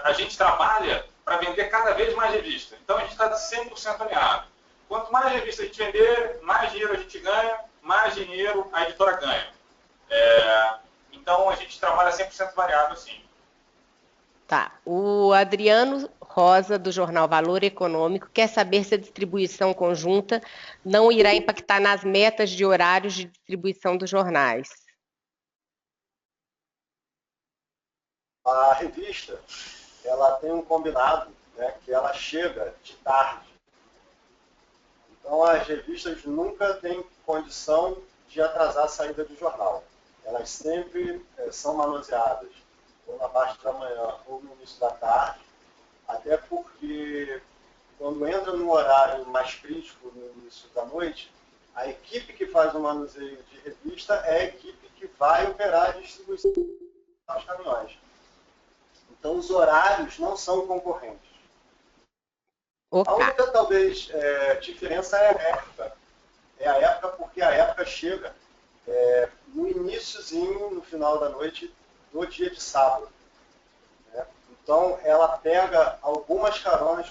A gente trabalha para vender cada vez mais revista. Então a gente está 100% alinhado. Quanto mais revista a gente vender, mais dinheiro a gente ganha, mais dinheiro a editora ganha. Então a gente trabalha 100% variável, sim.
Tá. O Adriano Rosa, do Jornal Valor Econômico, quer saber se a distribuição conjunta não irá impactar nas metas de horários de distribuição dos jornais.
A revista, ela tem um combinado, né, que ela chega de tarde. Então, as revistas nunca têm condição de atrasar a saída do jornal. Elas sempre são manuseadas ou na parte da manhã ou no início da tarde, até porque quando entra no horário mais crítico, no início da noite, a equipe que faz o manuseio de revista é a equipe que vai operar a distribuição dos caminhões. Então, os horários não são concorrentes.
Okay.
A única, talvez, diferença é a época. É a época porque a época chega no iniciozinho, no final da noite, do dia de sábado. Né? Então, ela pega algumas caronas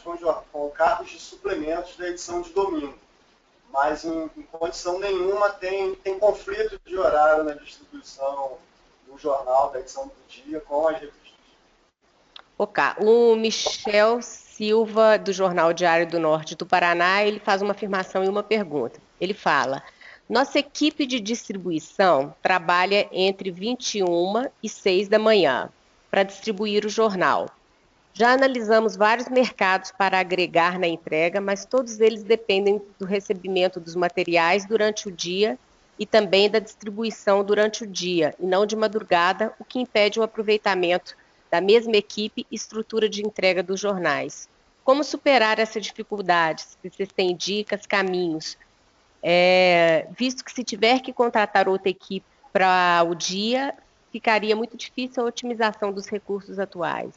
com carros de suplementos da edição de domingo. Mas, em condição nenhuma, tem conflito de horário na distribuição do jornal, da edição do dia, com as revistas.
Ok. O Michel Silva, do Jornal Diário do Norte do Paraná, ele faz uma afirmação e uma pergunta. Ele fala: nossa equipe de distribuição trabalha entre 21 e 6 da manhã para distribuir o jornal. Já analisamos vários mercados para agregar na entrega, mas todos eles dependem do recebimento dos materiais durante o dia e também da distribuição durante o dia, e não de madrugada, o que impede o aproveitamento da mesma equipe e estrutura de entrega dos jornais. Como superar essa dificuldade? Se vocês têm dicas, caminhos? Visto que se tiver que contratar outra equipe para o dia, ficaria muito difícil a otimização dos recursos atuais.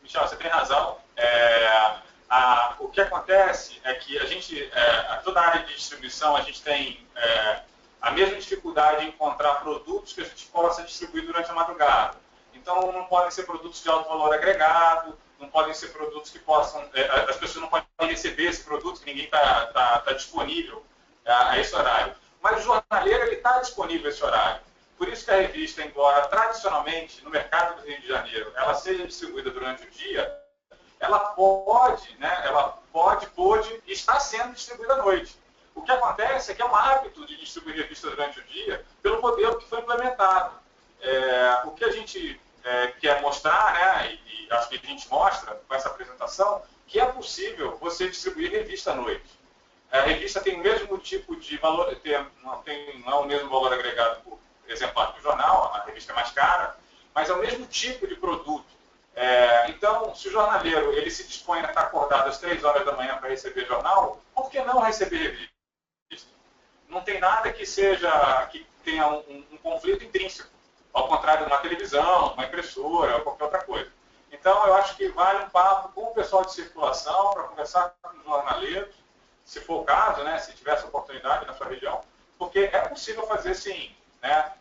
Michel, você tem razão. O que acontece é que toda a área de distribuição, a gente tem a mesma dificuldade em encontrar produtos que a gente possa distribuir durante a madrugada. Então, não podem ser produtos de alto valor agregado, não podem ser produtos que possam... as pessoas não podem receber esse produto, que ninguém está disponível a esse horário. Mas o jornaleiro está disponível a esse horário. Por isso que a revista, embora tradicionalmente no mercado do Rio de Janeiro ela seja distribuída durante o dia, ela pode, né, pode e está sendo distribuída à noite. O que acontece é que é um hábito de distribuir revista durante o dia pelo modelo que foi implementado. O que a gente quer mostrar, né, e acho que a gente mostra com essa apresentação, que é possível você distribuir revista à noite. A revista tem o mesmo tipo de valor, não é o mesmo valor agregado por exemplar que o jornal, a revista é mais cara, mas é o mesmo tipo de produto. Então, se o jornaleiro ele se dispõe a estar acordado às 3 horas da manhã para receber jornal, por que não receber revista? Não tem nada que tenha um conflito intrínseco, ao contrário de uma televisão, uma impressora ou qualquer outra coisa. Então, eu acho que vale um papo com o pessoal de circulação para conversar com os jornaleiros, se for o caso, né, se tiver essa oportunidade na sua região, porque é possível fazer sim, né,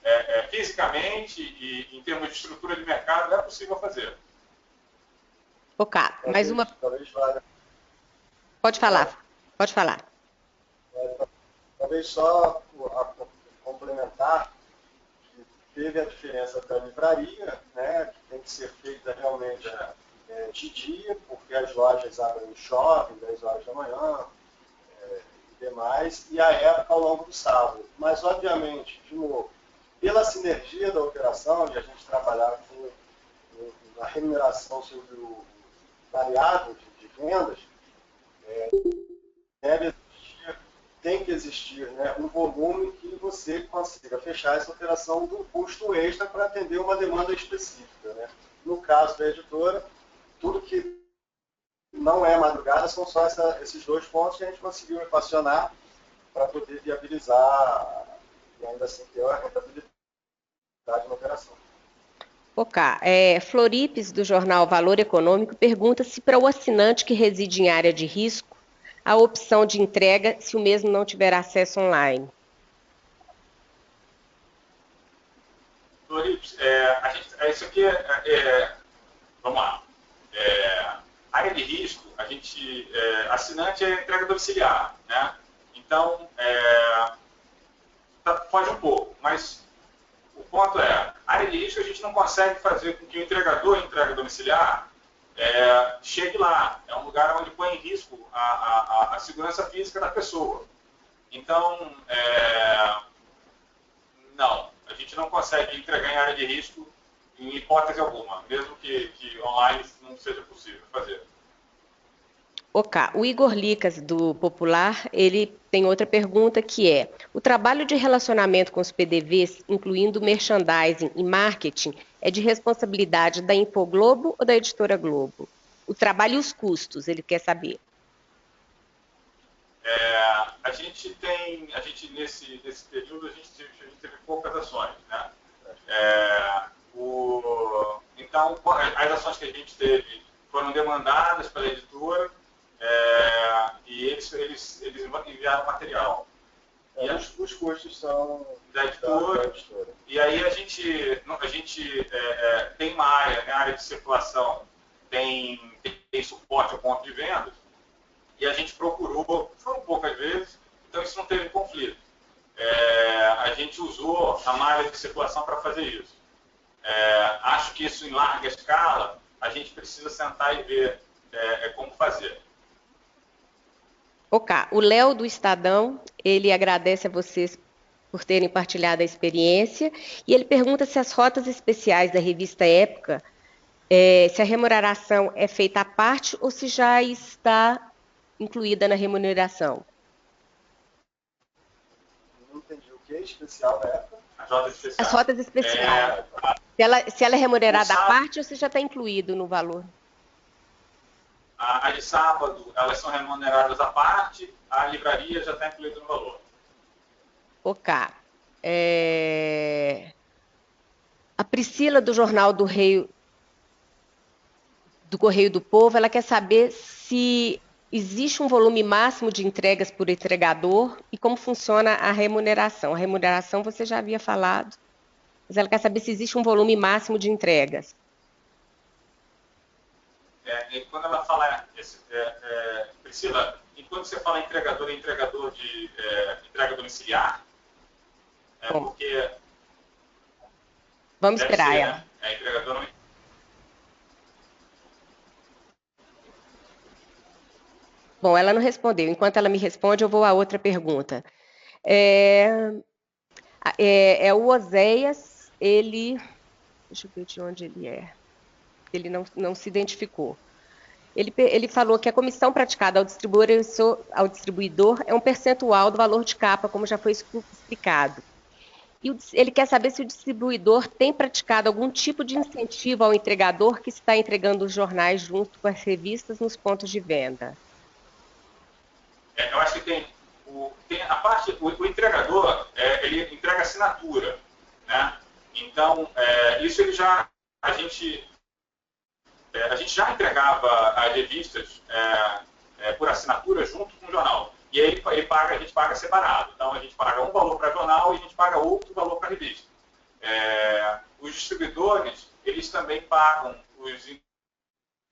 fisicamente e em termos de estrutura de mercado, é possível fazer.
Ok, mais uma... Pode falar, pode falar.
Talvez só complementar que teve a diferença da livraria, né, que tem que ser feita realmente de dia, porque as lojas abrem no shopping, 10 horas da manhã, e demais, e a época ao longo do sábado. Mas, obviamente, de novo, pela sinergia da operação, de a gente trabalhar na remuneração sobre o variável de vendas, tem que existir, né, um volume que você consiga fechar essa operação do custo extra para atender uma demanda específica, né? No caso da editora, tudo que não é madrugada são só esses 2 pontos que a gente conseguiu equacionar para poder viabilizar e ainda assim ter a rentabilidade na operação.
Ok, Floripes, do jornal Valor Econômico, pergunta se para o assinante que reside em área de risco, a opção de entrega se o mesmo não tiver acesso online.
Floripes, isso aqui vamos lá. Área de risco, assinante é entrega domiciliar, né? Então, foge um pouco, mas o ponto área de risco a gente não consegue fazer com que o entregador em entrega domiciliar chegue lá. É um lugar onde põe em risco a segurança física da pessoa. Então, não, a gente não consegue entregar em área de risco em hipótese alguma, mesmo que online não seja possível fazer.
Ok, o Igor Licas, do Popular, ele tem outra pergunta que é: o trabalho de relacionamento com os PDVs, incluindo merchandising e marketing, é de responsabilidade da Infoglobo ou da Editora Globo? O trabalho e os custos, ele quer saber.
Nesse período, a gente teve poucas ações, né? Então, as ações que a gente teve foram demandadas pela editora, e eles enviaram material.
Os custos são
da editora. E aí a gente tem uma área, né, a área de circulação, tem suporte ao ponto de vendas, e a gente procurou, foram poucas vezes, então isso não teve conflito. A gente usou a malha de circulação para fazer isso. Acho que isso em larga escala, a gente precisa sentar e ver como fazer.
Ok, o Léo do Estadão, ele agradece a vocês por terem partilhado a experiência e ele pergunta se as rotas especiais da revista Época, se a remuneração é feita à parte ou se já está incluída na remuneração.
Não entendi o que é especial da Época.
As rotas especiais. Se ela é remunerada à parte ou se já está incluído no valor?
A de sábado, elas são remuneradas à parte, a livraria já está incluída no valor.
Ok. A Priscila, do Jornal do Correio do Povo, ela quer saber se existe um volume máximo de entregas por entregador e como funciona a remuneração. A remuneração você já havia falado, mas ela quer saber se existe um volume máximo de entregas.
E quando ela fala, Priscila, enquanto você fala entregador de entrega domiciliar, porque
Vamos
Deve
esperar
ser,
ela.
né? A entregadora não...
Bom, ela não respondeu. Enquanto ela me responde, eu vou à outra pergunta. É, o Oséias, ele... Deixa eu ver de onde ele é. Ele não se identificou. Ele falou que a comissão praticada ao distribuidor é um percentual do valor de capa, como já foi explicado. E ele quer saber se o distribuidor tem praticado algum tipo de incentivo ao entregador que está entregando os jornais junto com as revistas nos pontos de venda.
Eu acho que tem a parte, o entregador, ele entrega assinatura, né? Então, isso ele já, a gente já entregava as revistas por assinatura junto com o jornal. E aí a gente paga separado. Então, a gente paga um valor para jornal e a gente paga outro valor para revista. Os distribuidores, eles também pagam os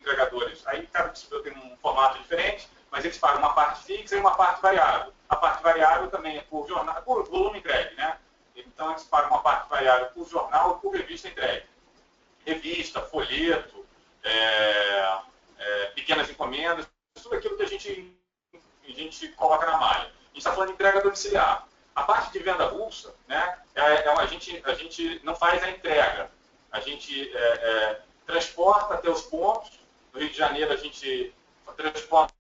entregadores. Aí cada distribuidor tem um formato diferente, mas eles pagam uma parte fixa e uma parte variável. A parte variável também é por jornal, por volume entregue, né? Então eles pagam uma parte variável por jornal e por revista entregue. Revista, folheto, pequenas encomendas, tudo aquilo que a gente coloca na malha. A gente está falando de entrega domiciliar. A parte de venda avulsa, né, a gente não faz a entrega. A gente transporta até os pontos. No Rio de Janeiro, a gente transporta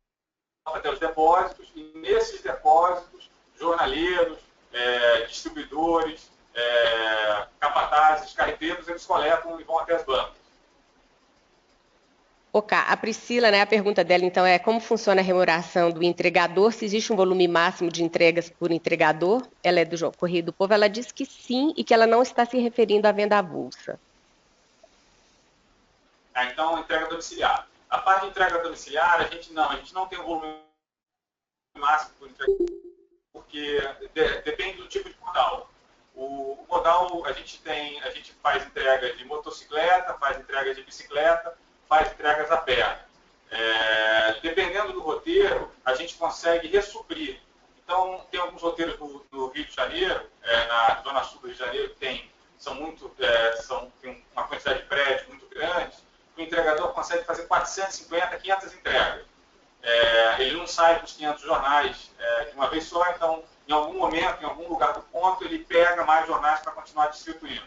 até os depósitos. E nesses depósitos, jornaleiros, distribuidores, capatazes, carreteiros, eles coletam e vão até as bancas.
Ok, a Priscila, né, a pergunta dela, então, é como funciona a remuneração do entregador, se existe um volume máximo de entregas por entregador? Ela é do Correio do Povo, ela disse que sim e que ela não está se referindo à venda avulsa.
Então, entrega domiciliar. A parte de entrega domiciliar, a gente não tem um volume máximo por entregador, porque depende do tipo de modal. O modal, a gente faz entrega de motocicleta, faz entrega de bicicleta, faz entregas a pé. Dependendo do roteiro, a gente consegue ressuprir. Então, tem alguns roteiros no Rio de Janeiro, na zona sul do Rio de Janeiro, que tem uma quantidade de prédios muito grande, o entregador consegue fazer 450, 500 entregas. Ele não sai com os 500 jornais de uma vez só, então, em algum momento, em algum lugar do ponto, ele pega mais jornais para continuar distribuindo.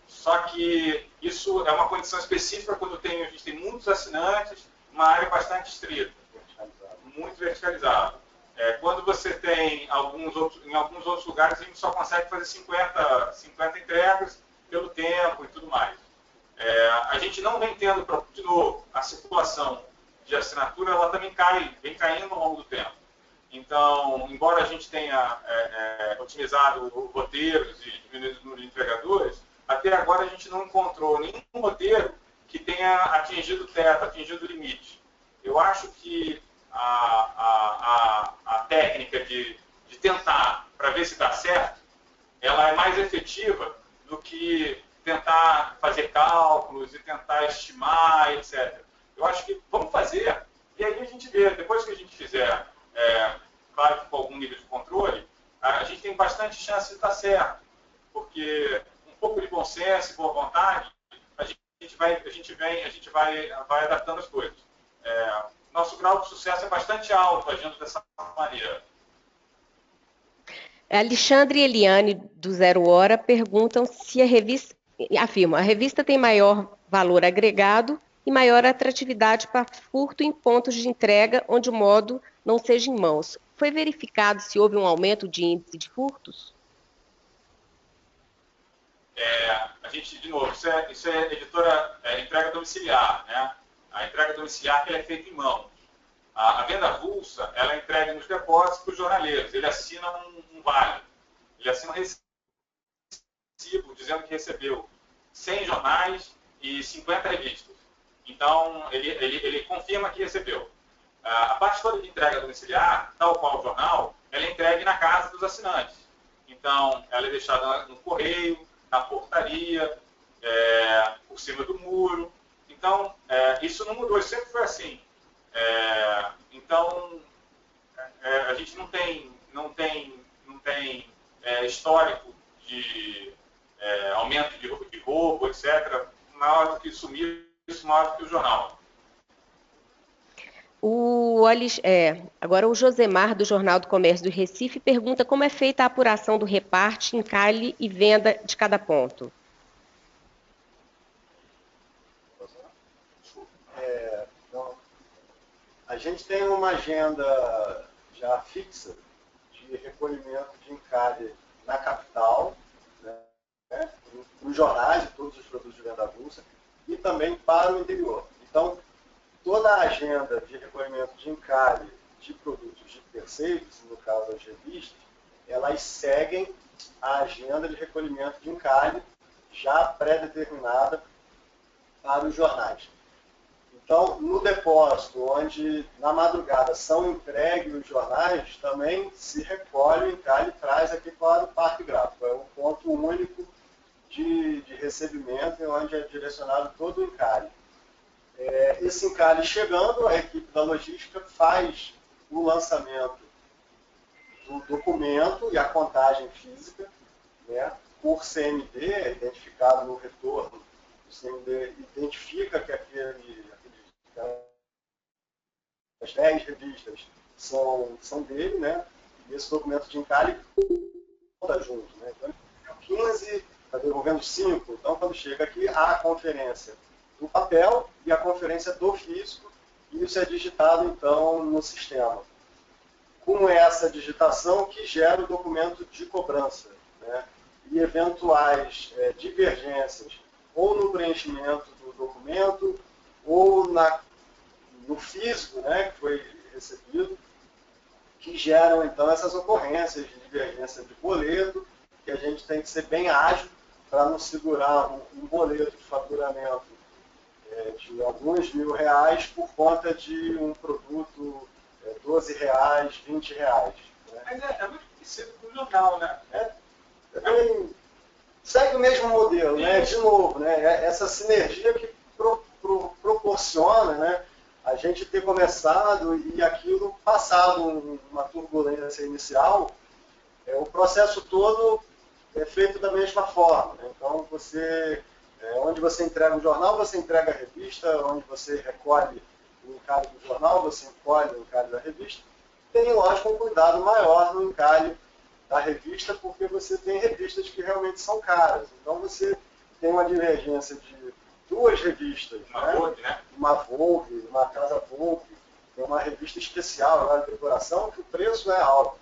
Só que isso é uma condição específica quando a gente tem muitos assinantes, uma área bastante estrita, muito verticalizada. Quando você tem em alguns outros lugares, a gente só consegue fazer 50 entregas pelo tempo e tudo mais. A gente não vem tendo, de novo, a circulação de assinatura, ela também vem caindo ao longo do tempo. Então, embora a gente tenha otimizado roteiros e diminuído o número de entregadores, até agora a gente não encontrou nenhum roteiro que tenha atingido o teto, atingido o limite. Eu acho que a técnica de tentar para ver se dá certo, ela é mais efetiva do que tentar fazer cálculos e tentar estimar, etc. Eu acho que vamos fazer, e aí a gente vê, depois que a gente fizer, claro que com algum nível de controle, a gente tem bastante chance de dar certo, porque um pouco de bom senso e boa vontade, a gente vai adaptando as coisas. Nosso grau de sucesso é bastante alto agindo dessa maneira.
Alexandre e Eliane, do Zero Hora, perguntam se a revista tem maior valor agregado e maior atratividade para furto em pontos de entrega onde o modo não seja em mãos. Foi verificado se houve um aumento de índice de furtos?
A gente, de novo, isso é entrega domiciliar, né? A entrega domiciliar que é feita em mão. A venda avulsa, ela é entregue nos depósitos para os jornaleiros. Ele assina um vale. Ele assina um recibo dizendo que recebeu 100 jornais e 50 revistas. Então, ele confirma que recebeu. A parte toda de entrega domiciliar, tal qual o jornal, ela é entregue na casa dos assinantes. Então, ela é deixada no correio, na portaria, por cima do muro. Então, isso não mudou, isso sempre foi assim. Então, a gente não tem histórico de aumento de roubo, etc., maior que sumir, isso maior que o jornal.
Agora o Josemar, do Jornal do Comércio do Recife, pergunta como é feita a apuração do reparte, encalhe e venda de cada ponto.
A gente tem uma agenda já fixa de recolhimento de encalhe na capital, né, nos jornais e todos os produtos de venda avulsa, e também para o interior. Então, toda a agenda de recolhimento de encalhe de produtos de terceiros, no caso as revistas, elas seguem a agenda de recolhimento de encalhe já pré-determinada para os jornais. Então, no depósito, onde na madrugada são entregues os jornais, também se recolhe o encalhe e traz aqui para o parque gráfico. É um ponto único de recebimento, onde é direcionado todo o encalhe. Esse encalhe chegando, a equipe da logística faz o lançamento do documento e a contagem física, né, por CMD, identificado no retorno. O CMD identifica que as 10 revistas são dele, né? E esse documento de encalhe conta junto, né? Então, 15 está devolvendo 5. Então, quando chega aqui, há a conferência do papel e a conferência do físico, e isso é digitado, então, no sistema. Com essa digitação que gera o documento de cobrança, né? E eventuais divergências, ou no preenchimento do documento, ou no físico, né, que foi recebido, que geram, então, essas ocorrências de divergência de boleto, que a gente tem que ser bem ágil para não segurar um boleto de faturamento de alguns R$1.000 por conta de um produto R$12, R$20. Né?
Mas é muito parecido com o jornal, né?
Segue o mesmo modelo, né? De novo, né? Essa sinergia que proporciona, né, a gente ter começado e aquilo passado uma turbulência inicial, o processo todo é feito da mesma forma. Né? Então, onde você entrega o jornal, você entrega a revista, onde você recolhe o encalhe do jornal, você recolhe o encalhe da revista. Tem, lógico, um cuidado maior no encalhe da revista, porque você tem revistas que realmente são caras. Então, você tem uma divergência de 2 revistas, uma Vogue, uma Casa Vogue, tem uma revista especial agora de decoração, que o preço é alto.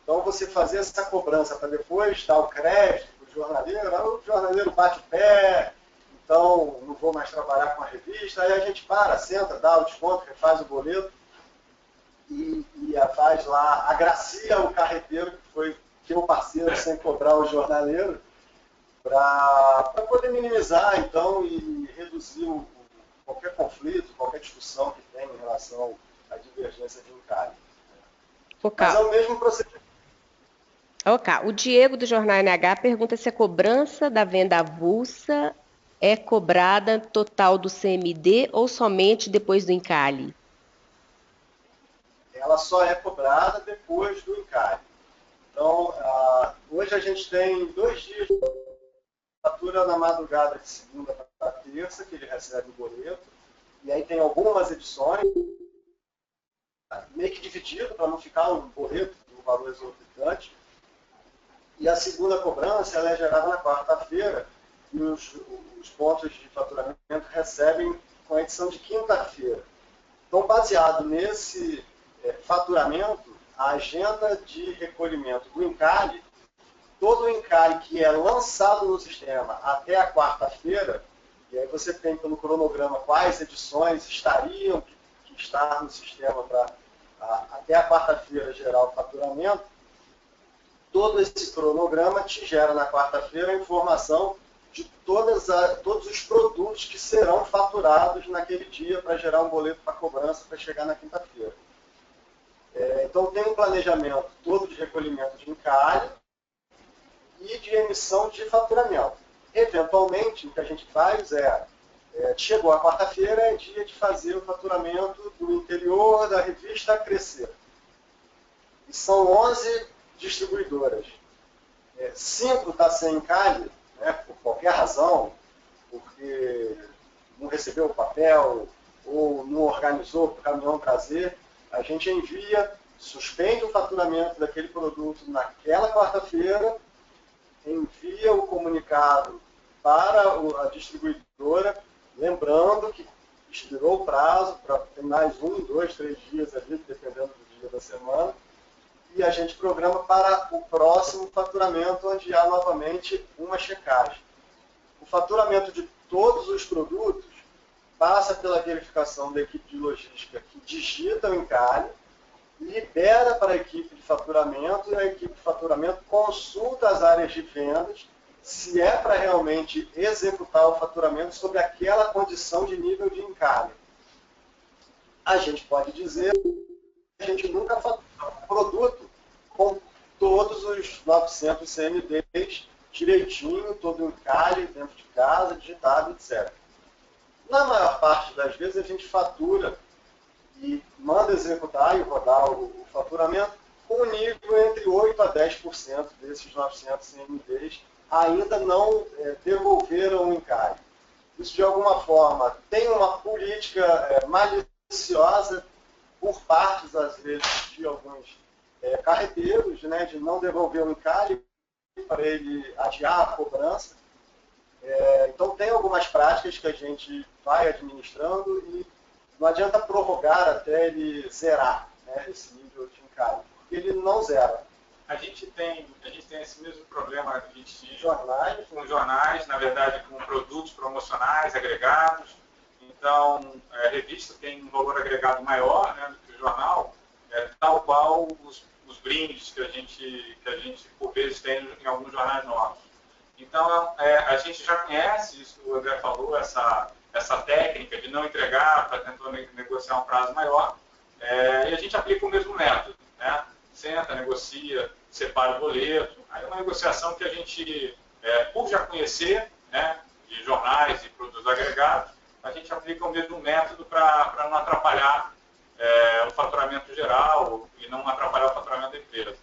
Então, você fazer essa cobrança para depois dar o crédito para o jornaleiro bate o pé, então não vou mais trabalhar com a revista, aí a gente senta, dá o desconto, refaz o boleto e faz lá, agracia o carreteiro, que foi teu parceiro sem cobrar o jornaleiro, para poder minimizar, então, e reduzir qualquer conflito, qualquer discussão que tem em relação à divergência de encalhe. Mas é o mesmo procedimento.
Ok. O Diego, do Jornal NH, pergunta se a cobrança da venda avulsa é cobrada total do CMD ou somente depois do encalhe?
Ela só é cobrada depois do encalhe. Então, hoje a gente tem 2 dias de fatura na madrugada de segunda para terça, que ele recebe o boleto, e aí tem algumas edições, meio que dividido, para não ficar um boleto de um valor exorbitante, e a segunda cobrança ela é gerada na quarta-feira, e os pontos de faturamento recebem com a edição de quinta-feira. Então, baseado nesse faturamento, a agenda de recolhimento do encalhe, todo o encalhe que é lançado no sistema até a quarta-feira, e aí você tem pelo cronograma quais edições estariam que estar no sistema para até a quarta-feira gerar o faturamento, todo esse cronograma te gera na quarta-feira a informação de todos os produtos que serão faturados naquele dia para gerar um boleto para cobrança para chegar na quinta-feira. Então tem um planejamento todo de recolhimento de encalhe e de emissão de faturamento. Eventualmente, o que a gente faz chegou a quarta-feira, é dia de fazer o faturamento do interior da revista Crescer. E são 11 distribuidoras. 5 está sem encalhe, né, por qualquer razão, porque não recebeu o papel ou não organizou para o caminhão trazer, a gente envia, suspende o faturamento daquele produto naquela quarta-feira, envia o comunicado para a distribuidora, lembrando que expirou o prazo para ter mais 1, 2, 3 dias ali, dependendo do dia da semana, e a gente programa para o próximo faturamento, onde há novamente uma checagem. O faturamento de todos os produtos passa pela verificação da equipe de logística que digita o encalhe, libera para a equipe de faturamento e a equipe de faturamento consulta as áreas de vendas se é para realmente executar o faturamento sobre aquela condição de nível de encalhe. A gente pode dizer que a gente nunca fatura um produto com todos os 900 CMDs direitinho, todo o encalhe dentro de casa, digitado, etc. Na maior parte das vezes a gente fatura e manda executar e rodar o faturamento com um nível entre 8% a 10% desses 900 CMDs ainda não devolveram o encalhe. Isso, de alguma forma, tem uma política maliciosa por partes, às vezes, de alguns carreteiros, né, de não devolver o encalhe para ele adiar a cobrança. Então, tem algumas práticas que a gente vai administrando e não adianta prorrogar até ele zerar, né, esse nível de encalhe, porque ele não zera.
A gente tem esse mesmo problema
Jornais,
com jornais, na verdade, com produtos promocionais agregados. Então, a revista tem um valor agregado maior, né, do que o jornal, tal qual os brindes que a gente, por vezes, tem em alguns jornais nossos. Então, a gente já conhece, isso que o André falou, essa técnica de não entregar para tentar negociar um prazo maior, e a gente aplica o mesmo método, né? Senta, negocia, separa o boleto. Aí é uma negociação que a gente, por já conhecer, né, de jornais e produtos agregados, a gente aplica o mesmo método para não atrapalhar o faturamento geral e não atrapalhar o faturamento da empresa.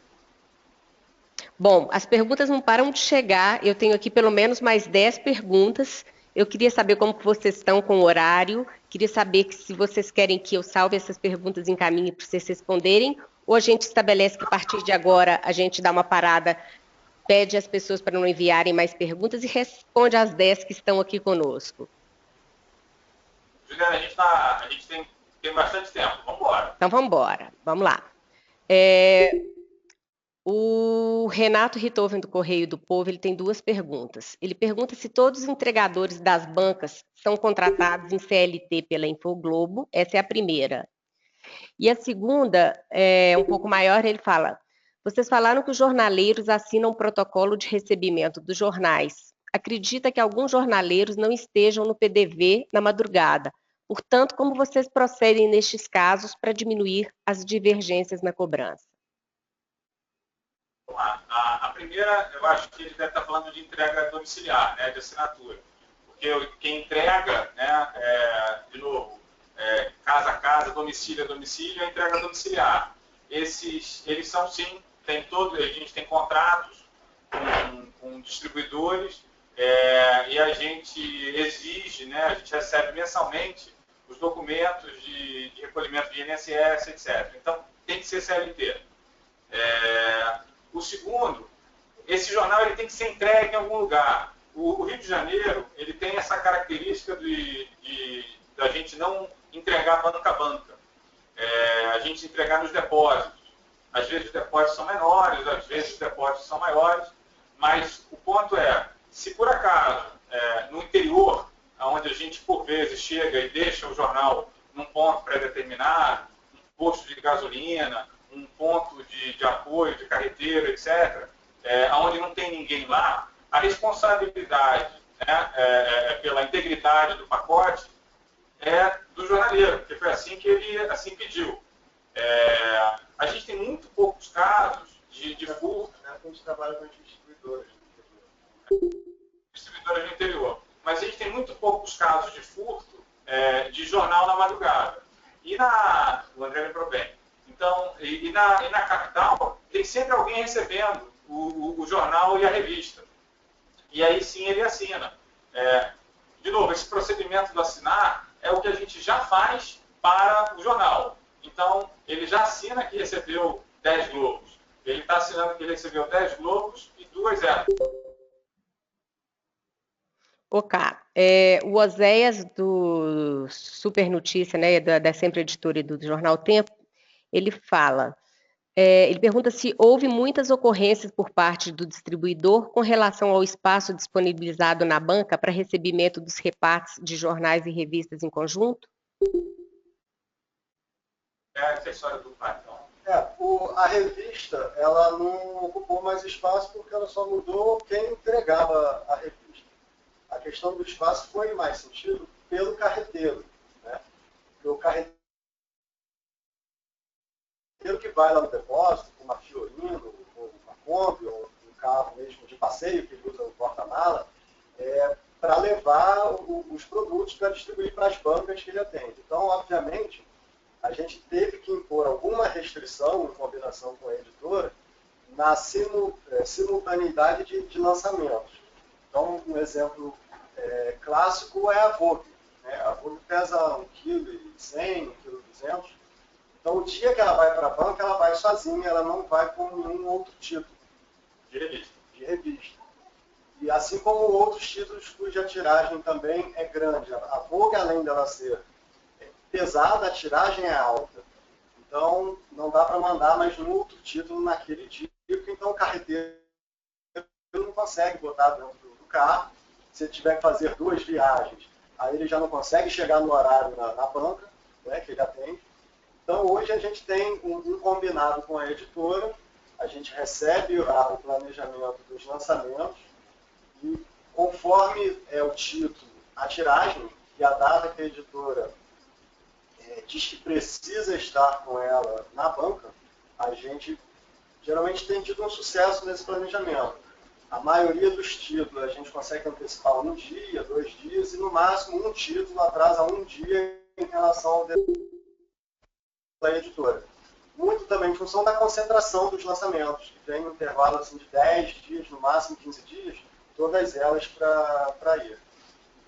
Bom, as perguntas não param de chegar. Eu tenho aqui pelo menos mais 10 perguntas. Eu queria saber como que vocês estão com o horário. Queria saber se vocês querem que eu salve essas perguntas em caminho para vocês responderem, ou a gente estabelece que a partir de agora a gente dá uma parada, pede às pessoas para não enviarem mais perguntas e responde às 10 que estão aqui conosco.
Juliana, a gente tem bastante tempo. Vamos embora.
Então vamos embora. Vamos lá. O Renato Ritthofen, do Correio do Povo, ele tem 2 perguntas. Ele pergunta se todos os entregadores das bancas são contratados em CLT pela Infoglobo. Essa é a primeira. E a segunda, um pouco maior, ele fala: vocês falaram que os jornaleiros assinam um protocolo de recebimento dos jornais. Acredita que alguns jornaleiros não estejam no PDV na madrugada. Portanto, como vocês procedem nestes casos para diminuir as divergências na cobrança?
A primeira, eu acho que ele deve estar falando de entrega domiciliar, né, de assinatura. Porque quem entrega, né, de novo, casa a casa, domicílio a domicílio, é entrega domiciliar. Eles são, sim, a gente tem contratos com distribuidores e a gente exige, né, a gente recebe mensalmente os documentos de recolhimento de INSS, etc. Então, tem que ser CLT. O segundo, esse jornal ele tem que ser entregue em algum lugar. O Rio de Janeiro ele tem essa característica da gente não entregar banca a banca. A gente entregar nos depósitos. Às vezes os depósitos são menores, às vezes os depósitos são maiores, mas o ponto é, se por acaso, no interior, onde a gente por vezes chega e deixa o jornal num ponto pré-determinado, um posto de gasolina, um ponto de apoio, de carreteiro, etc., onde não tem ninguém lá, a responsabilidade, né, pela integridade do pacote é do jornaleiro, porque foi assim que ele assim pediu. A gente tem muito poucos casos de furto.
A gente trabalha com distribuidores.
Distribuidores do interior. Mas a gente tem muito poucos casos de furto de jornal na madrugada. O André lembrou bem. Então, e na capital, tem sempre alguém recebendo o jornal e a revista. e aí sim ele assina. De novo, esse procedimento do assinar é o que a gente já faz para o jornal. Então, ele já assina que recebeu 10 globos. Ele está assinando que ele recebeu 10 globos e 2 elas.
Ok. O Oséias do Super Notícia, né, da Sempre Editora e do Jornal Tempo, ele fala, ele pergunta se houve muitas ocorrências por parte do distribuidor com relação ao espaço disponibilizado na banca para recebimento dos repartos de jornais e revistas em conjunto?
Essa é a história do pai, então.
A revista, ela não ocupou mais espaço porque ela só mudou quem entregava a revista. A questão do espaço foi mais sentido pelo carreteiro, né? Porque o carreteiro que vai lá no depósito, com uma Fiorino, ou uma Kombi, ou um carro mesmo de passeio que ele usa no porta-mala, para levar os produtos para distribuir para as bancas que ele atende. Então, obviamente, a gente teve que impor alguma restrição em combinação com a editora na simultaneidade de lançamentos. Então, um exemplo clássico é a Vogue. Né? A Vogue pesa 1,1 kg, 1,2 kg. Então, o dia que ela vai para a banca, ela vai sozinha, ela não vai com nenhum outro título de revista. E assim como outros títulos cuja tiragem também é grande. A Vogue, além dela ser pesada, a tiragem é alta. Então, não dá para mandar mais um outro título naquele dia, porque então o carreteiro não consegue botar dentro do carro. Se ele tiver que fazer 2 viagens, aí ele já não consegue chegar no horário na banca, né, que ele atende. Então, hoje a gente tem um combinado com a editora, a gente recebe o planejamento dos lançamentos e, conforme é o título, a tiragem e a data que a editora diz que precisa estar com ela na banca, a gente geralmente tem tido um sucesso nesse planejamento. A maioria dos títulos a gente consegue antecipar 1 dia, 2 dias, e no máximo um título atrasa 1 dia em relação ao da editora. Muito também em função da concentração dos lançamentos, que tem um intervalo assim, de 10 dias, no máximo 15 dias, todas elas para ir.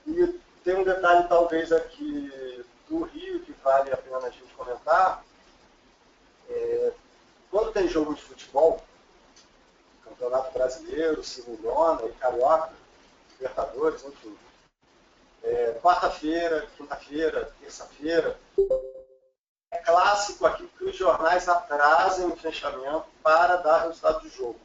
E tem um detalhe talvez aqui do Rio que vale a pena a gente comentar. Quando tem jogo de futebol, Campeonato Brasileiro, Segundona e Carioca, Libertadores, enfim, quarta-feira, quinta-feira, terça-feira, é clássico aqui que os jornais atrasem o fechamento para dar resultado de jogo.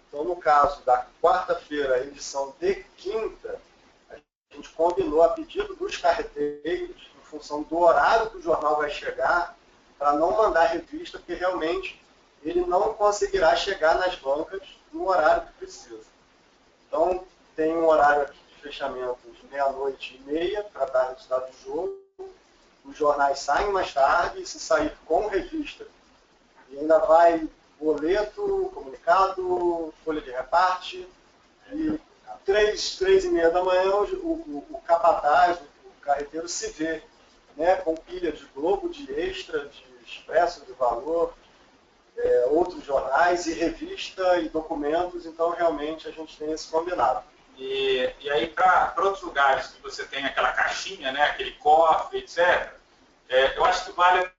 Então, no caso da quarta-feira, a edição de quinta, a gente combinou a pedido dos carreteiros, em função do horário que o jornal vai chegar, para não mandar revista, porque realmente ele não conseguirá chegar nas bancas no horário que precisa. Então, tem um horário aqui de fechamento de 00:30 para dar resultado de jogo. Os jornais saem mais tarde, se sair com revista, e ainda vai boleto, comunicado, folha de reparte, e 3:30 da manhã o capataz, o carreteiro se vê, né, com pilha de Globo, de Extra, de Expresso, de Valor, outros jornais e revista e documentos, então realmente a gente tem esse combinado.
E aí, para outros lugares que você tem aquela caixinha, né, aquele cofre, etc., eu acho que vale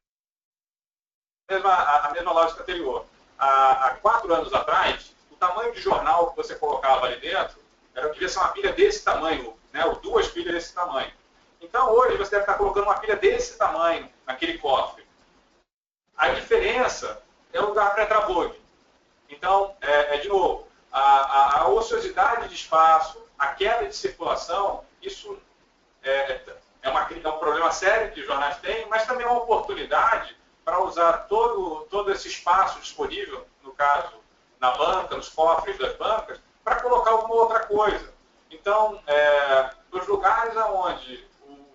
a mesma lógica anterior. Há 4 anos atrás, o tamanho de jornal que você colocava ali dentro devia ser uma pilha desse tamanho, né, ou 2 pilhas desse tamanho. Então, hoje, você deve estar colocando uma pilha desse tamanho naquele cofre. A diferença é o da Petravogue. Então, de novo, a ociosidade de espaço, a queda de circulação, isso é um problema sério que os jornais têm, mas também é uma oportunidade para usar todo esse espaço disponível, no caso, na banca, nos cofres das bancas, para colocar alguma outra coisa. Então, nos lugares onde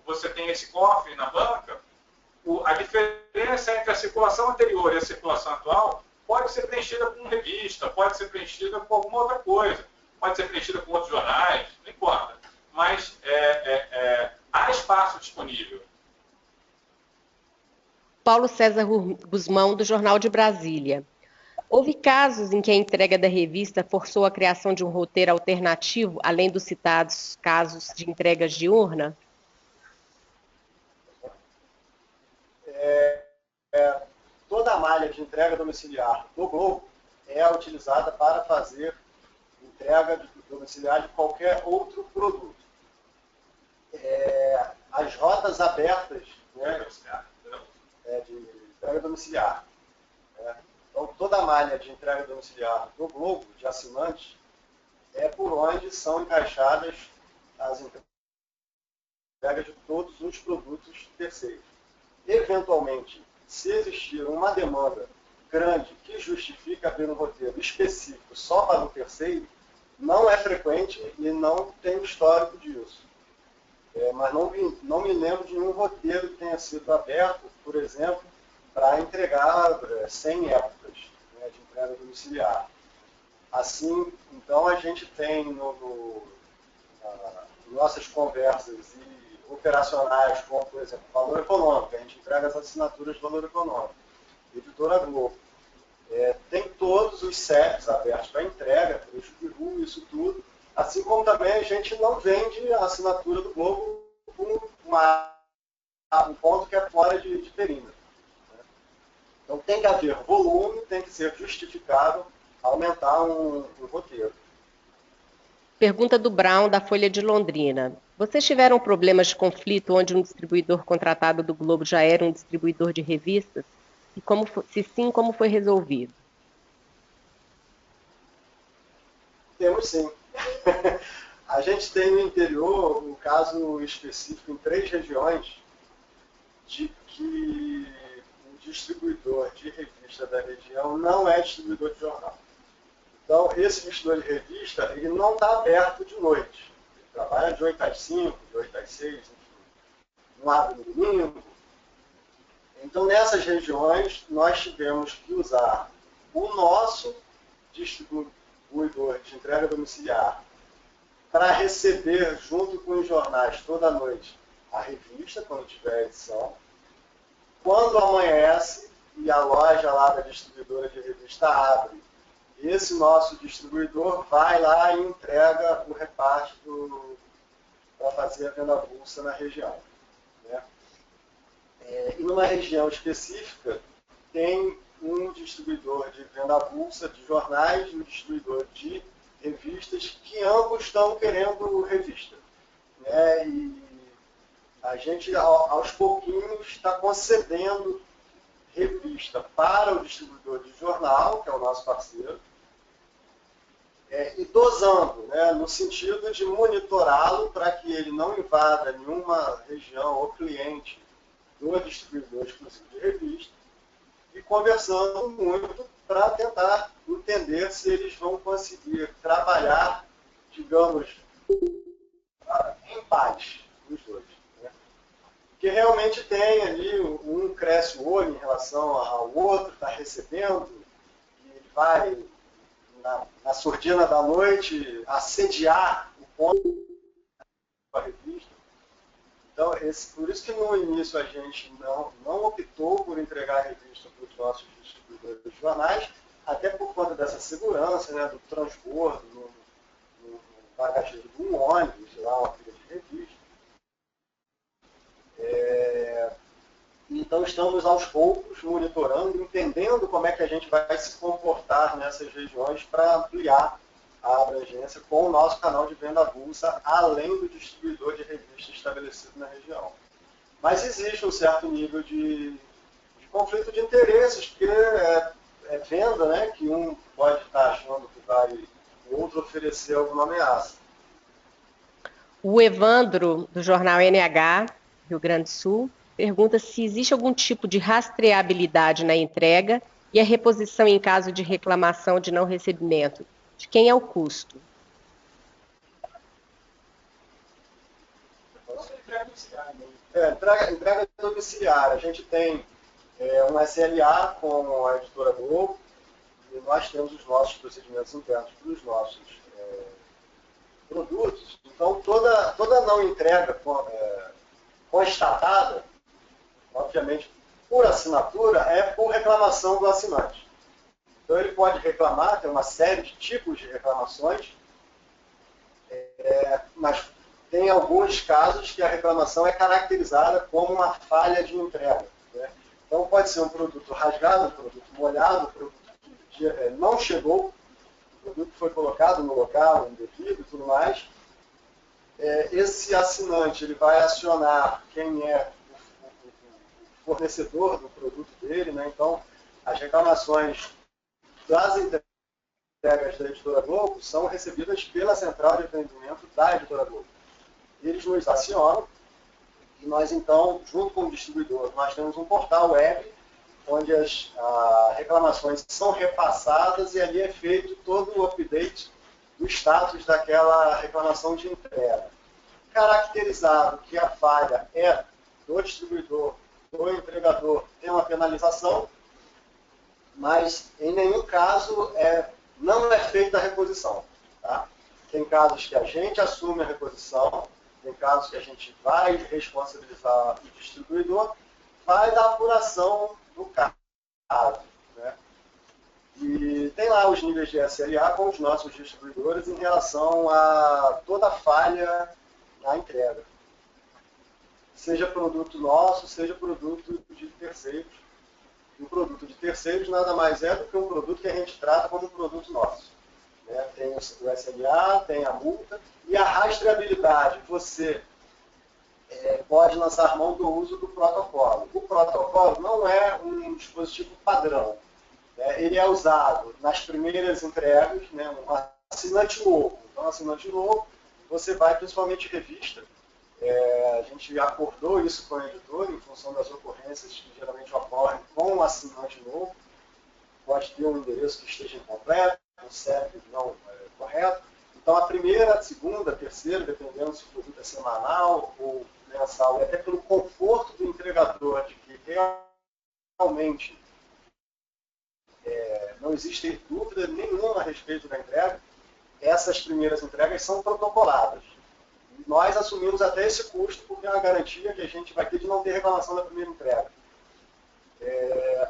você tem esse cofre na banca, a diferença entre a circulação anterior e a circulação atual pode ser preenchida com revista, pode ser preenchida com alguma outra coisa, pode ser preenchida com outros jornais, não importa. Mas há espaço disponível.
Paulo César Guzmão, do Jornal de Brasília. Houve casos em que a entrega da revista forçou a criação de um roteiro alternativo, além dos citados casos de entregas diurna?
Toda a malha de entrega domiciliar do Globo é utilizada para fazer entrega domiciliar de qualquer outro produto. As rotas abertas, né, de entrega domiciliar. Então, toda a malha de entrega domiciliar do Globo, de assinantes, é por onde são encaixadas as entregas de todos os produtos terceiros. Eventualmente, se existir uma demanda grande que justifique abrir um roteiro específico só para o terceiro, não é frequente e não tem histórico disso. Mas não me lembro de nenhum roteiro que tenha sido aberto, por exemplo, para entregar 100 épocas, né, de entrega domiciliar. Assim, então a gente tem nossas conversas e operacionais, como, por exemplo, valor econômico, a gente entrega as assinaturas de valor econômico, Editora Globo. Tem todos os CEPs abertos para entrega, trecho de rua, isso tudo, assim como também a gente não vende a assinatura do Globo com um ponto que é fora de perímetro. Então tem que haver volume, tem que ser justificável aumentar um roteiro.
Pergunta do Brown, da Folha de Londrina. Vocês tiveram problemas de conflito onde um distribuidor contratado do Globo já era um distribuidor de revistas? E se sim, como foi resolvido?
Temos sim. A gente tem no interior um caso específico em 3 regiões de que o distribuidor de revista da região não é distribuidor de jornal. Então, esse distribuidor de revista, ele não está aberto de noite. Ele trabalha de 8 às 5, de 8 às 6, enfim. Não abre no domingo. Então, nessas regiões, nós tivemos que usar o nosso distribuidor de entrega domiciliar para receber, junto com os jornais, toda noite, a revista, quando tiver edição. Quando amanhece e a loja lá da distribuidora de revista abre, esse nosso distribuidor vai lá e entrega o reparte para fazer a venda avulsa na região. Né? E numa região específica, tem um distribuidor de venda avulsa de jornais e um distribuidor de revistas, que ambos estão querendo revista. Né? E a gente, aos pouquinhos, está concedendo revista para o distribuidor de jornal, que é o nosso parceiro, e dosando, né, no sentido de monitorá-lo para que ele não invada nenhuma região ou cliente do distribuidor exclusivo de revista, e conversando muito para tentar entender se eles vão conseguir trabalhar, digamos, em paz, os dois. Né? Porque realmente tem ali, um cresce o olho em relação ao outro, está recebendo, e ele vai, na surdina da noite, assediar o ponto da revista. Então, por isso que no início a gente não optou por entregar a revista para os nossos distribuidores de jornais, até por conta dessa segurança, né, do transbordo no bagageiro de um ônibus, lá, uma pilha de revista. Então, estamos aos poucos monitorando, entendendo como é que a gente vai se comportar nessas regiões para ampliar a abrangência com o nosso canal de venda avulsa, além do distribuidor de revista estabelecido na região. Mas existe um certo nível de conflito de interesses, porque é venda, né, que um pode estar achando que vai o outro oferecer alguma ameaça.
O Evandro, do jornal NH, Rio Grande do Sul, pergunta se existe algum tipo de rastreabilidade na entrega e a reposição em caso de reclamação de não recebimento. De quem é o custo?
Entrega domiciliar. A gente tem um SLA com a Editora Globo e nós temos os nossos procedimentos internos para os nossos produtos. Então, toda não entrega constatada, obviamente, por assinatura, é por reclamação do assinante. Então ele pode reclamar, tem uma série de tipos de reclamações, mas tem alguns casos que a reclamação é caracterizada como uma falha de entrega, né? Então pode ser um produto rasgado, um produto molhado, um produto que não chegou, o produto foi colocado no local, indevido e tudo mais. Esse assinante ele vai acionar quem é o fornecedor do produto dele, né? Então as reclamações das entregas da Editora Globo são recebidas pela central de atendimento da Editora Globo. Eles nos acionam e nós, então, junto com o distribuidor, nós temos um portal web onde as reclamações são repassadas e ali é feito todo o update do status daquela reclamação de entrega. Caracterizado que a falha é do distribuidor, do entregador, tem uma penalização, mas em nenhum caso não é feita a reposição. Tá? Tem casos que a gente assume a reposição, tem casos que a gente vai responsabilizar o distribuidor, vai da apuração do caso. Né? E tem lá os níveis de SLA com os nossos distribuidores em relação a toda falha na entrega. Seja produto nosso, seja produto de terceiros. E o produto de terceiros nada mais é do que um produto que a gente trata como um produto nosso. Né? Tem o SLA, tem a multa e a rastreabilidade. Você pode lançar mão do uso do protocolo. O protocolo não é um dispositivo padrão. Né? Ele é usado nas primeiras entregas, né? Um assinante novo. Então, assinante novo, você vai principalmente revista. A gente acordou isso com o editor em função das ocorrências que geralmente ocorrem com o assinante novo. Pode ter um endereço que esteja incompleto, um CEP não correto. Então, a primeira, a segunda, a terceira, dependendo se o produto é semanal ou mensal, e até pelo conforto do entregador, de que realmente não existe dúvida nenhuma a respeito da entrega, essas primeiras entregas são protocoladas. E nós assumimos até esse custo, porque é uma garantia que a gente vai ter de não ter reclamação da primeira entrega.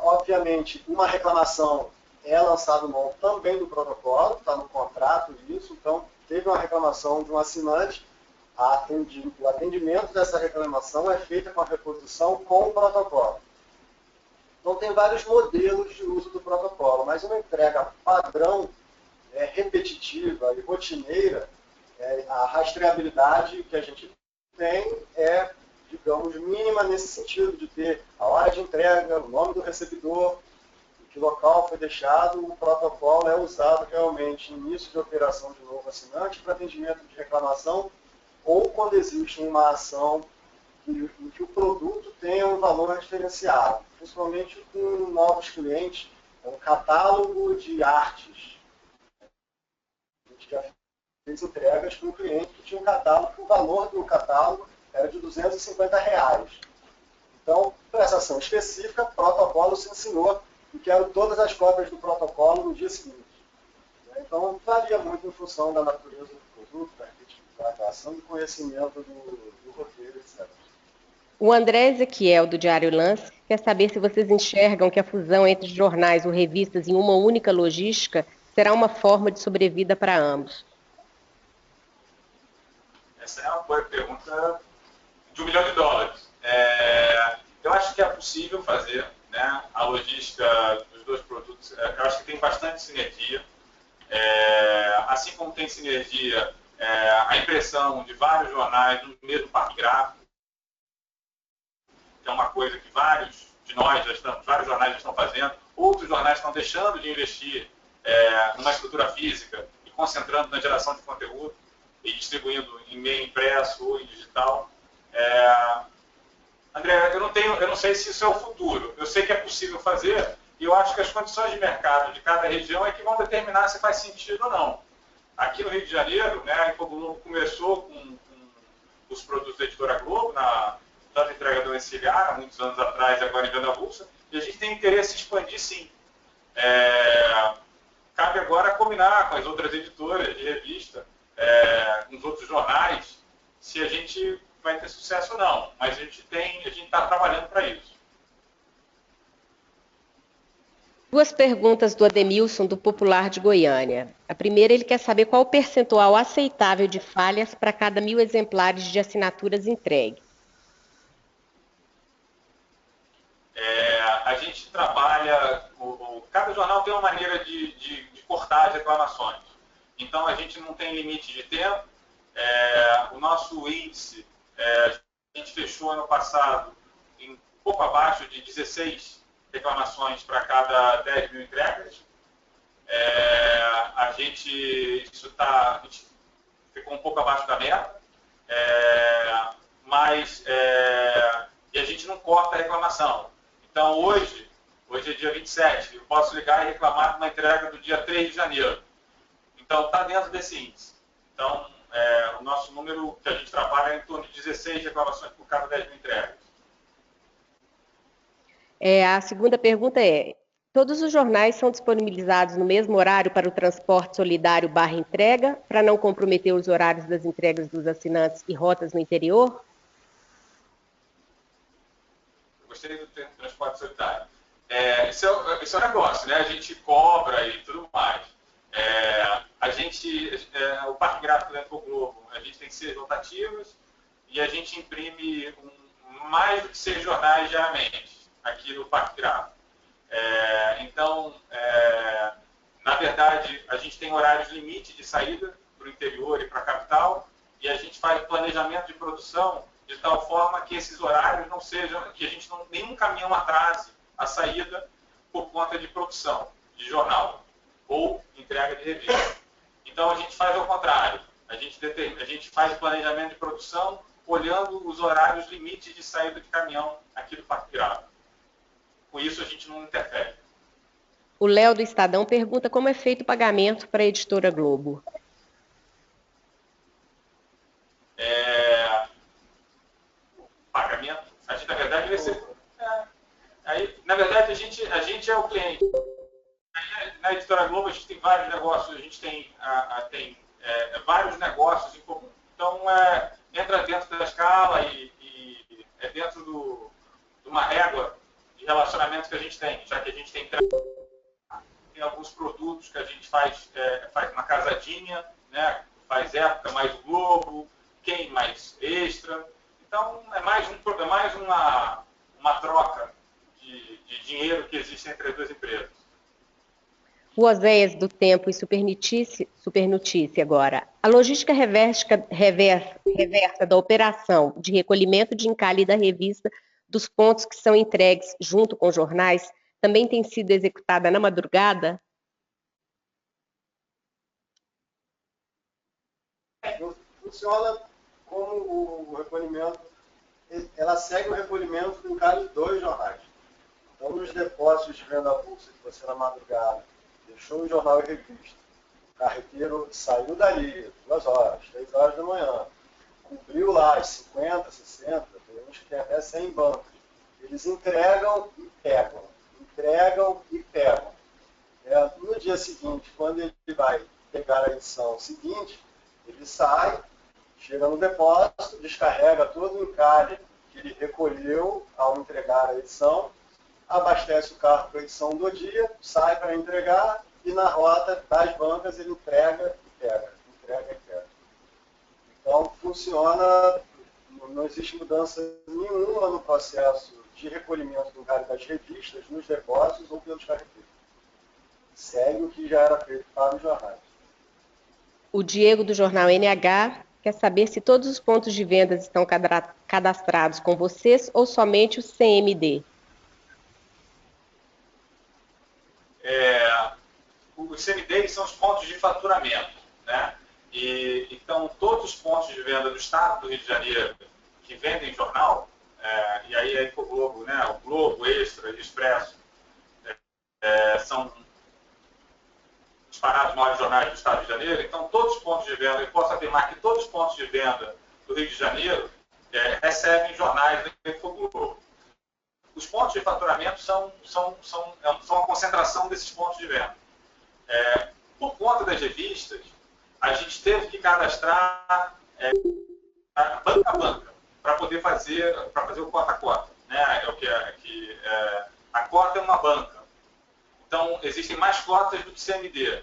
Obviamente, uma reclamação é lançado mão também do protocolo, está no contrato isso, então teve uma reclamação de um assinante, o atendimento dessa reclamação é feito com a reposição com o protocolo. Então tem vários modelos de uso do protocolo, mas uma entrega padrão, repetitiva e rotineira, a rastreabilidade que a gente tem é, digamos, mínima nesse sentido de ter a hora de entrega, o nome do recebedor, que local foi deixado. O protocolo é usado realmente no início de operação de novo assinante para atendimento de reclamação ou quando existe uma ação em que o produto tenha um valor diferenciado, principalmente com novos clientes, um catálogo de artes. A gente já fez entregas para um cliente que tinha um catálogo, o valor do catálogo era de R$250. Então, para essa ação específica, o protocolo se ensinou e quero todas as cópias do protocolo no dia seguinte. Então, varia muito em função da natureza do produto, da ação e conhecimento do roteiro, etc.
O André Ezequiel, do Diário Lance, quer saber se vocês enxergam que a fusão entre jornais ou revistas em uma única logística será uma forma de sobrevida para ambos.
Essa é uma boa pergunta de $1 milhão. Eu acho que é possível fazer, né, a logística dos dois produtos. Eu acho que tem bastante sinergia. Assim como tem sinergia a impressão de vários jornais no mesmo parque gráfico, que é uma coisa que vários jornais já estão fazendo. Outros jornais estão deixando de investir numa estrutura física e concentrando na geração de conteúdo e distribuindo em meio impresso ou em digital. André, eu não sei se isso é o futuro. Eu sei que é possível fazer e eu acho que as condições de mercado de cada região é que vão determinar se faz sentido ou não. Aqui no Rio de Janeiro, né, a Infoglobo começou com os produtos da Editora Globo, tanto entrega domiciliar, há muitos anos atrás, e agora em venda avulsa, e a gente tem interesse em expandir, sim. Cabe agora combinar com as outras editoras de revista, com os outros jornais, se a gente vai ter sucesso ou não. Mas a gente está trabalhando para isso.
Duas perguntas do Ademilson, do Popular de Goiânia. A primeira, ele quer saber qual o percentual aceitável de falhas para cada 1.000 exemplares de assinaturas entregues.
A gente trabalha, cada jornal tem uma maneira de cortar as reclamações. Então, a gente não tem limite de tempo. O nosso índice, a gente fechou ano passado em pouco abaixo de 16 reclamações para cada 10 mil entregas. Isso a gente ficou um pouco abaixo da meta, e a gente não corta a reclamação. Então, hoje é dia 27, eu posso ligar e reclamar de uma entrega do dia 3 de janeiro. Então, está dentro desse índice. Então, o nosso número que a gente trabalha é em torno de 16 reclamações por cada 10 mil entregas.
A segunda pergunta é: todos os jornais são disponibilizados no mesmo horário para o transporte solidário / entrega, para não comprometer os horários das entregas dos assinantes e rotas no interior?
Eu gostei do termo transporte solidário. Esse é o negócio, né? A gente cobra e tudo mais. O Parque Gráfico da Infoglobo, a gente tem 6 rotativas e a gente imprime mais do que 6 jornais diariamente aqui no Parque Gráfico. Então, na verdade, a gente tem horários limite de saída para o interior e para a capital, e a gente faz planejamento de produção de tal forma que esses horários não sejam, que a gente nenhum caminhão atrase a saída por conta de produção de jornal ou entrega de revista. Então, a gente faz ao contrário. A gente faz o planejamento de produção olhando os horários limites de saída de caminhão aqui do Parque Gráfico. Com isso, a gente não interfere.
O Léo do Estadão pergunta como é feito o pagamento para a Editora Globo.
O pagamento, a gente, na verdade, na verdade, a gente é o cliente. Na Editora Globo, a gente tem vários negócios, a gente tem vários negócios em comum. Então, entra dentro da escala e é dentro de uma régua de relacionamentos que a gente tem, já que a gente tem alguns produtos que a gente faz uma casadinha, né? Faz época mais o Globo, quem mais extra. Então, é mais uma troca de dinheiro que existe entre as duas empresas.
O Oséias do Tempo e Supernotícia agora. A logística reversa da operação de recolhimento de encalhe da revista dos pontos que são entregues junto com jornais também tem sido executada na madrugada?
Funciona como o recolhimento, ela segue o recolhimento do encalhe dos jornais. Então, nos depósitos de venda avulsa que você na madrugada deixou o jornal e revista, o carreteiro saiu dali 2 horas, 3 horas da manhã, cobriu lá as 50, 60, tem uns que tem até 100 bancos. Eles entregam e pegam, entregam e pegam. No dia seguinte, quando ele vai pegar a edição seguinte, ele sai, chega no depósito, descarrega todo o encalhe que ele recolheu ao entregar a edição, abastece o carro com a edição do dia, sai para entregar e na rota das bancas ele entrega e pega, entrega e pega. Então funciona, não existe mudança nenhuma no processo de recolhimento do encalhe das revistas nos depósitos ou pelos carreteiros. Segue o que já era feito para os jornais.
O Diego do jornal NH quer saber se todos os pontos de vendas estão cadastrados com vocês ou somente o CMD.
Os CMDs são os pontos de faturamento, né? Então, todos os pontos de venda do Estado do Rio de Janeiro que vendem jornal, e aí a Infoglobo, né? O Globo, Extra e Expresso, são os parados maiores jornais do Estado do Rio de Janeiro. Então, todos os pontos de venda, eu posso afirmar que todos os pontos de venda do Rio de Janeiro recebem jornais da Infoglobo. Os pontos de faturamento são a concentração desses pontos de venda. Por conta das revistas, a gente teve que cadastrar banca a banca para poder fazer o cota a cota, né? A cota é uma banca. Então, existem mais cotas do que CMD.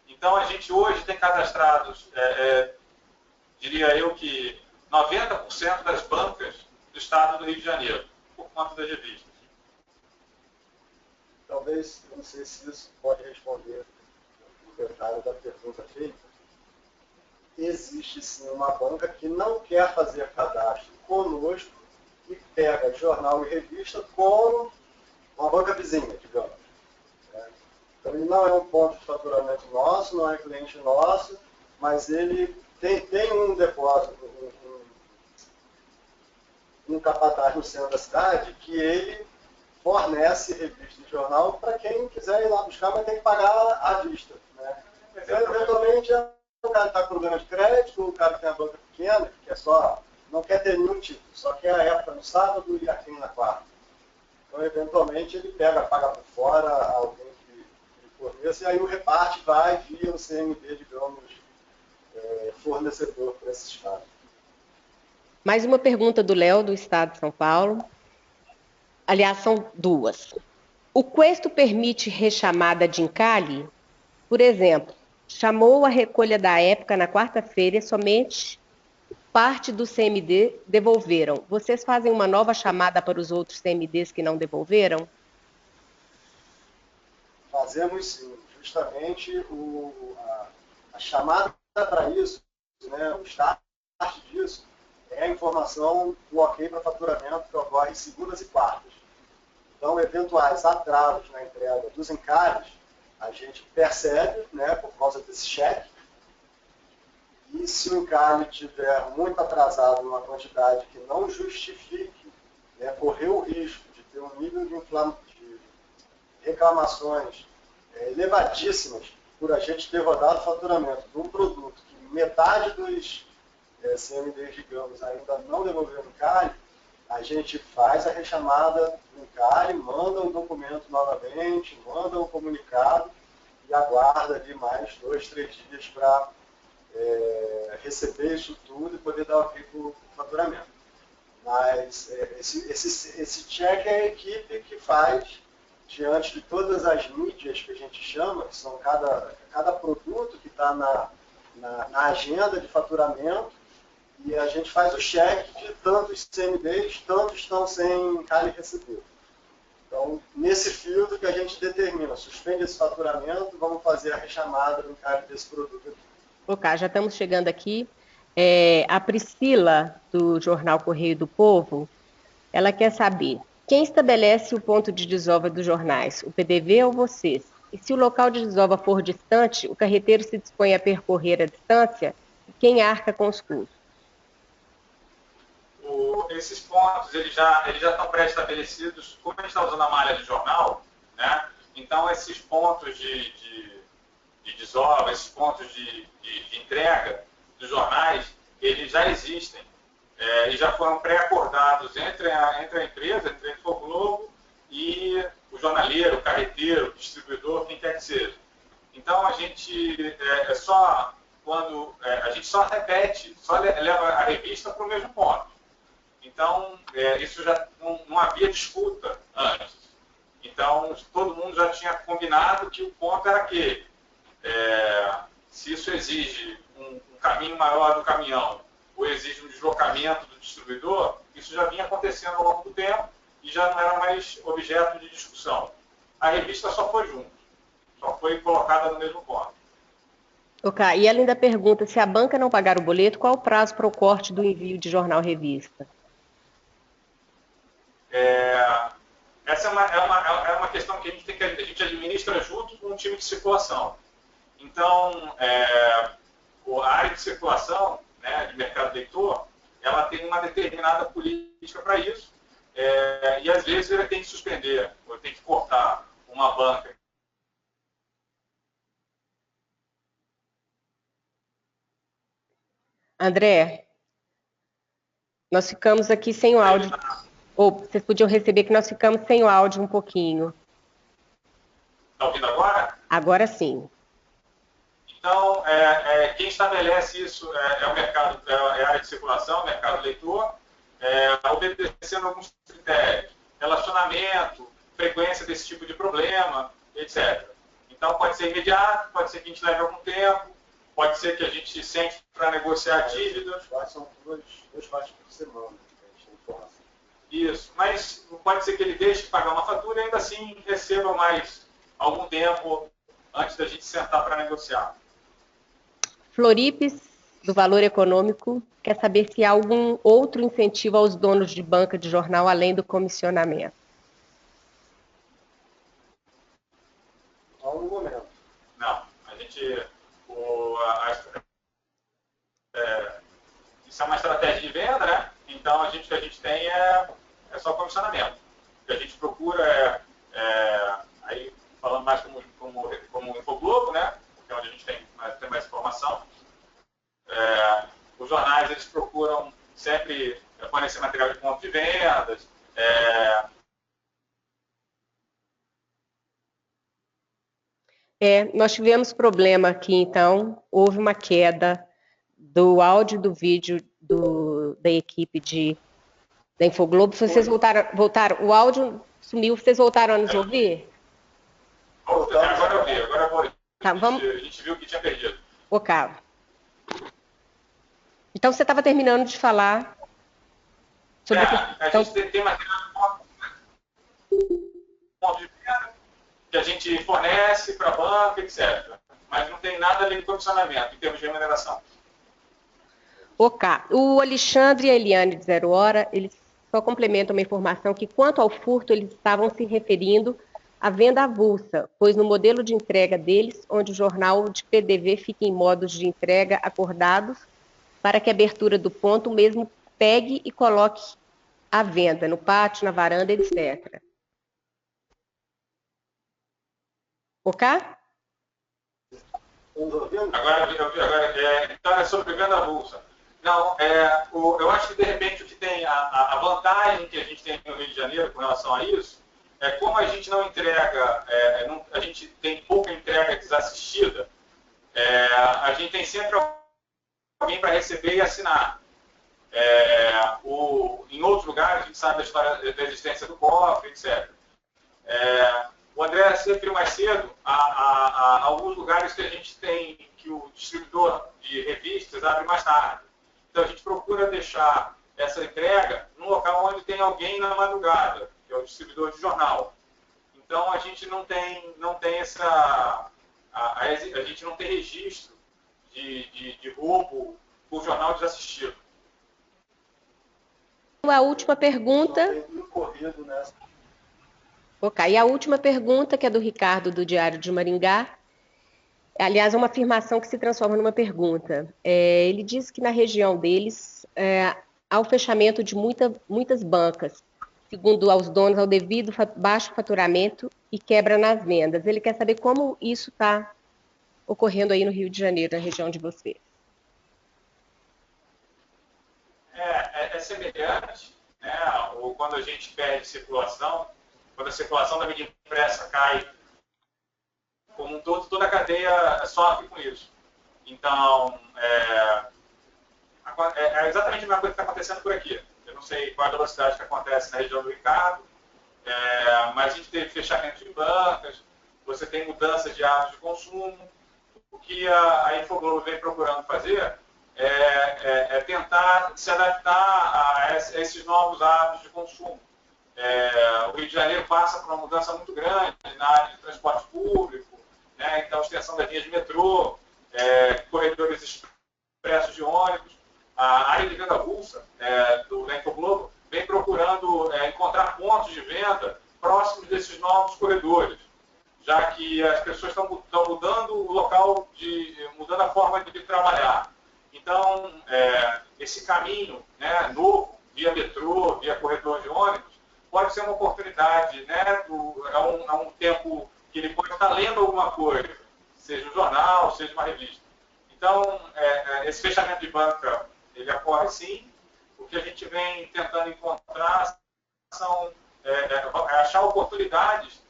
Então, a gente hoje tem cadastrados, diria eu que 90% das bancas do estado do Rio de Janeiro, por conta das revistas.
Talvez, não sei se isso pode responder o detalhe da pergunta feita. Existe sim uma banca que não quer fazer cadastro conosco e pega jornal e revista como uma banca vizinha, digamos. Então, ele não é um ponto de faturamento nosso, não é cliente nosso, mas ele tem um depósito, um capataz no centro da cidade que ele fornece revista e jornal para quem quiser ir lá buscar, mas tem que pagar à vista. Né? Então, eventualmente, o cara está com problema de crédito, o cara que tem a banca pequena, que é só, não quer ter nenhum título, só quer a época no sábado e a quem na quarta. Então, eventualmente, ele paga por fora alguém que forneça, e aí o reparte vai via o CMD, digamos, fornecedor para esse estado.
Mais uma pergunta do Léo, do estado de São Paulo. Aliás, são duas. O Questo permite rechamada de encalhe? Por exemplo, chamou a recolha da época na quarta-feira e somente parte do CMD devolveram. Vocês fazem uma nova chamada para os outros CMDs que não devolveram?
Fazemos sim. Justamente a chamada para isso, né, o start disso, é a informação do ok para faturamento que ocorre segundas e quartas. Então, eventuais atrasos na entrega dos encargos, a gente percebe, né, por causa desse cheque. E se o encargo estiver muito atrasado numa quantidade que não justifique, né, correr o risco de ter um nível de reclamações elevadíssimas por a gente ter rodado o faturamento de um produto que metade dos CMDs, digamos, ainda não devolveram o encalhe, a gente faz a rechamada do encalhe, manda o documento novamente, manda o comunicado e aguarda ali mais 2, 3 dias para receber isso tudo e poder dar ok para o faturamento. Mas esse check é a equipe que faz diante de todas as mídias que a gente chama, que são cada produto que está na agenda de faturamento, e a gente faz o cheque de tantos CMDs, tantos estão sem encalhe recebido. Então, nesse filtro que a gente determina, suspende esse faturamento, vamos fazer a rechamada do encalhe desse produto aqui.
Ok, já estamos chegando aqui. A Priscila, do jornal Correio do Povo, ela quer saber, quem estabelece o ponto de desova dos jornais, o PDV ou vocês? E se o local de desova for distante, o carreteiro se dispõe a percorrer a distância, e quem arca com os custos?
Esses pontos, eles já estão pré-estabelecidos, como a gente está usando a malha de jornal, né? Então esses pontos de desova, esses pontos de entrega dos jornais, eles já existem e já foram pré-acordados entre a empresa, entre a Infoglobo e o jornaleiro, o carreteiro, o distribuidor, quem quer que seja. Então a gente a gente só repete, só leva a revista para o mesmo ponto. Então, isso já não havia disputa antes. Então, todo mundo já tinha combinado que o ponto era aquele. Se isso exige um caminho maior do caminhão ou exige um deslocamento do distribuidor, isso já vinha acontecendo ao longo do tempo e já não era mais objeto de discussão. A revista só foi junto, só foi colocada no mesmo ponto.
Ok, e ela ainda pergunta, se a banca não pagar o boleto, qual o prazo para o corte do envio de jornal-revista?
Essa é uma questão que a gente administra junto com um time de circulação. Então, a área de circulação, né, de mercado leitor, ela tem uma determinada política para isso, e às vezes ele tem que suspender, ou tem que cortar uma banca.
André, nós ficamos aqui sem o áudio. Ou vocês podiam receber que nós ficamos sem o áudio um pouquinho.
Está ouvindo agora?
Agora sim.
Então, quem estabelece isso é o mercado, é a área de circulação, o mercado leitor, obedecendo alguns critérios. Relacionamento, frequência desse tipo de problema, etc. Então, pode ser imediato, pode ser que a gente leve algum tempo, pode ser que a gente sente para negociar dívidas.
São dois partes por semana que a gente tem informação.
Isso, mas pode ser que ele deixe de pagar uma fatura e ainda assim receba mais algum tempo antes da gente sentar para negociar.
Floripes, do Valor Econômico, quer saber se há algum outro incentivo aos donos de banca de jornal além do comissionamento.
Ao momento.
Não, a gente... isso é uma estratégia de venda, né? Então, o que a gente tem é só comissionamento. O que a gente procura aí falando mais como Infoglobo, né? Que é onde a gente tem mais informação. Os jornais, eles procuram sempre fornecer material de ponto de vendas.
Nós tivemos problema aqui, então, houve uma queda do áudio e do vídeo da equipe da Infoglobo. Vocês voltaram, o áudio sumiu, vocês voltaram a nos ouvir?
Agora eu vi, agora eu vou.
Tá, vamos...
A gente viu que tinha perdido.
Ok. Então, você estava terminando de falar sobre
a gente tem material de ponto de venda que a gente fornece para a banca, etc. Mas não tem nada ali de comissionamento, em termos de remuneração.
Ok. O Alexandre e a Eliane de Zero Hora, eles só complementam uma informação que, quanto ao furto, eles estavam se referindo à venda avulsa, pois no modelo de entrega deles, onde o jornal de PDV fica em modos de entrega acordados, para que a abertura do ponto mesmo pegue e coloque à venda, no pátio, na varanda, etc. Ok?
Agora, então é sobre venda avulsa. Não, eu acho que de repente o que tem a vantagem que a gente tem no Rio de Janeiro com relação a isso é como a gente não entrega, a gente tem pouca entrega desassistida, a gente tem sempre alguém para receber e assinar. Em outros lugares a gente sabe da história da existência do cofre, etc. O André se referiu mais cedo a alguns lugares que a gente tem que o distribuidor de revistas abre mais tarde. Então, a gente procura deixar essa entrega num local onde tem alguém na madrugada, que é o distribuidor de jornal. Então, a gente não tem essa... A gente não tem registro de roubo por jornal desassistido.
A última pergunta... Ok, e a última pergunta, que é do Ricardo, do Diário de Maringá. Aliás, é uma afirmação que se transforma numa pergunta. Ele diz que na região deles há o fechamento de muitas bancas, segundo aos donos, ao devido baixo faturamento e quebra nas vendas. Ele quer saber como isso está ocorrendo aí no Rio de Janeiro, na região de vocês.
É semelhante, né? Ou quando a gente perde circulação, quando a circulação da mídia impressa cai como um todo, toda a cadeia sofre com isso. Então, é exatamente a mesma coisa que está acontecendo por aqui. Eu não sei qual a velocidade que acontece na região do Ricardo, mas a gente teve fechamento de bancas, você tem mudanças de hábitos de consumo. O que a Infoglobo vem procurando fazer é tentar se adaptar a esses novos hábitos de consumo. O Rio de Janeiro passa por uma mudança muito grande na área de transporte público, né? Então, extensão das linhas de metrô, corredores expressos de ônibus. A área de venda avulsa da Infoglobo vem procurando encontrar pontos de venda próximos desses novos corredores, já que as pessoas estão mudando o local, mudando a forma de trabalhar. Então, esse caminho, né, novo, via metrô, via corredor de ônibus, pode ser uma oportunidade, né, é um tempo que ele pode estar lendo alguma coisa, seja um jornal, seja uma revista. Então, esse fechamento de banca, ele ocorre sim. O que a gente vem tentando encontrar são achar oportunidades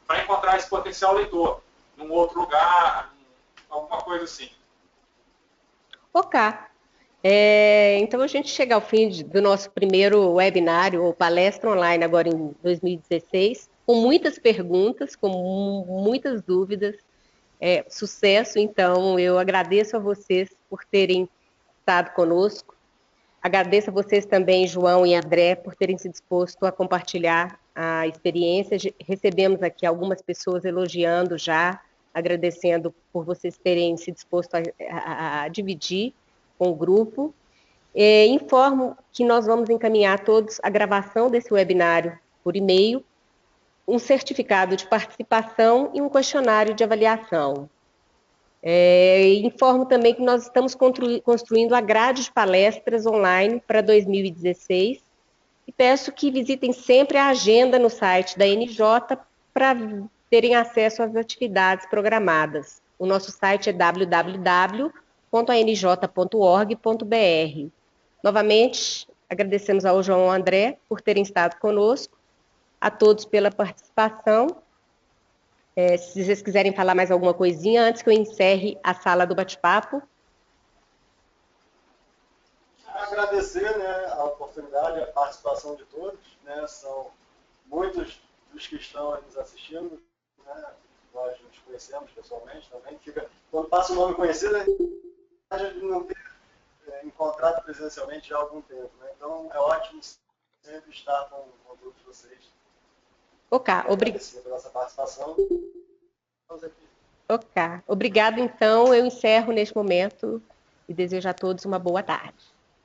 para encontrar esse potencial leitor num outro lugar, alguma coisa assim.
Ok. Então, a gente chega ao fim do nosso primeiro webinário ou palestra online agora em 2016. com muitas perguntas, com muitas dúvidas. Sucesso, então, eu agradeço a vocês por terem estado conosco. Agradeço a vocês também, João e André, por terem se disposto a compartilhar a experiência. Recebemos aqui algumas pessoas elogiando já, agradecendo por vocês terem se disposto a dividir com o grupo. Informo que nós vamos encaminhar todos a gravação desse webinário por e-mail, um certificado de participação e um questionário de avaliação. Informo também que nós estamos construindo a grade de palestras online para 2016 e peço que visitem sempre a agenda no site da NJ para terem acesso às atividades programadas. O nosso site é www.anj.org.br. Novamente, agradecemos ao João e ao André por terem estado conosco, a todos pela participação. Se vocês quiserem falar mais alguma coisinha, antes que eu encerre a sala do bate-papo.
Agradecer, né, a oportunidade, a participação de todos, né, são muitos dos que estão nos assistindo, né, nós nos conhecemos pessoalmente também, quando passa o nome conhecido, a gente não ter encontrado presencialmente já há algum tempo, né, então é ótimo sempre estar com todos vocês.
Obrigado
pela nossa participação.
Obrigado, então, eu encerro neste momento e desejo a todos uma boa tarde.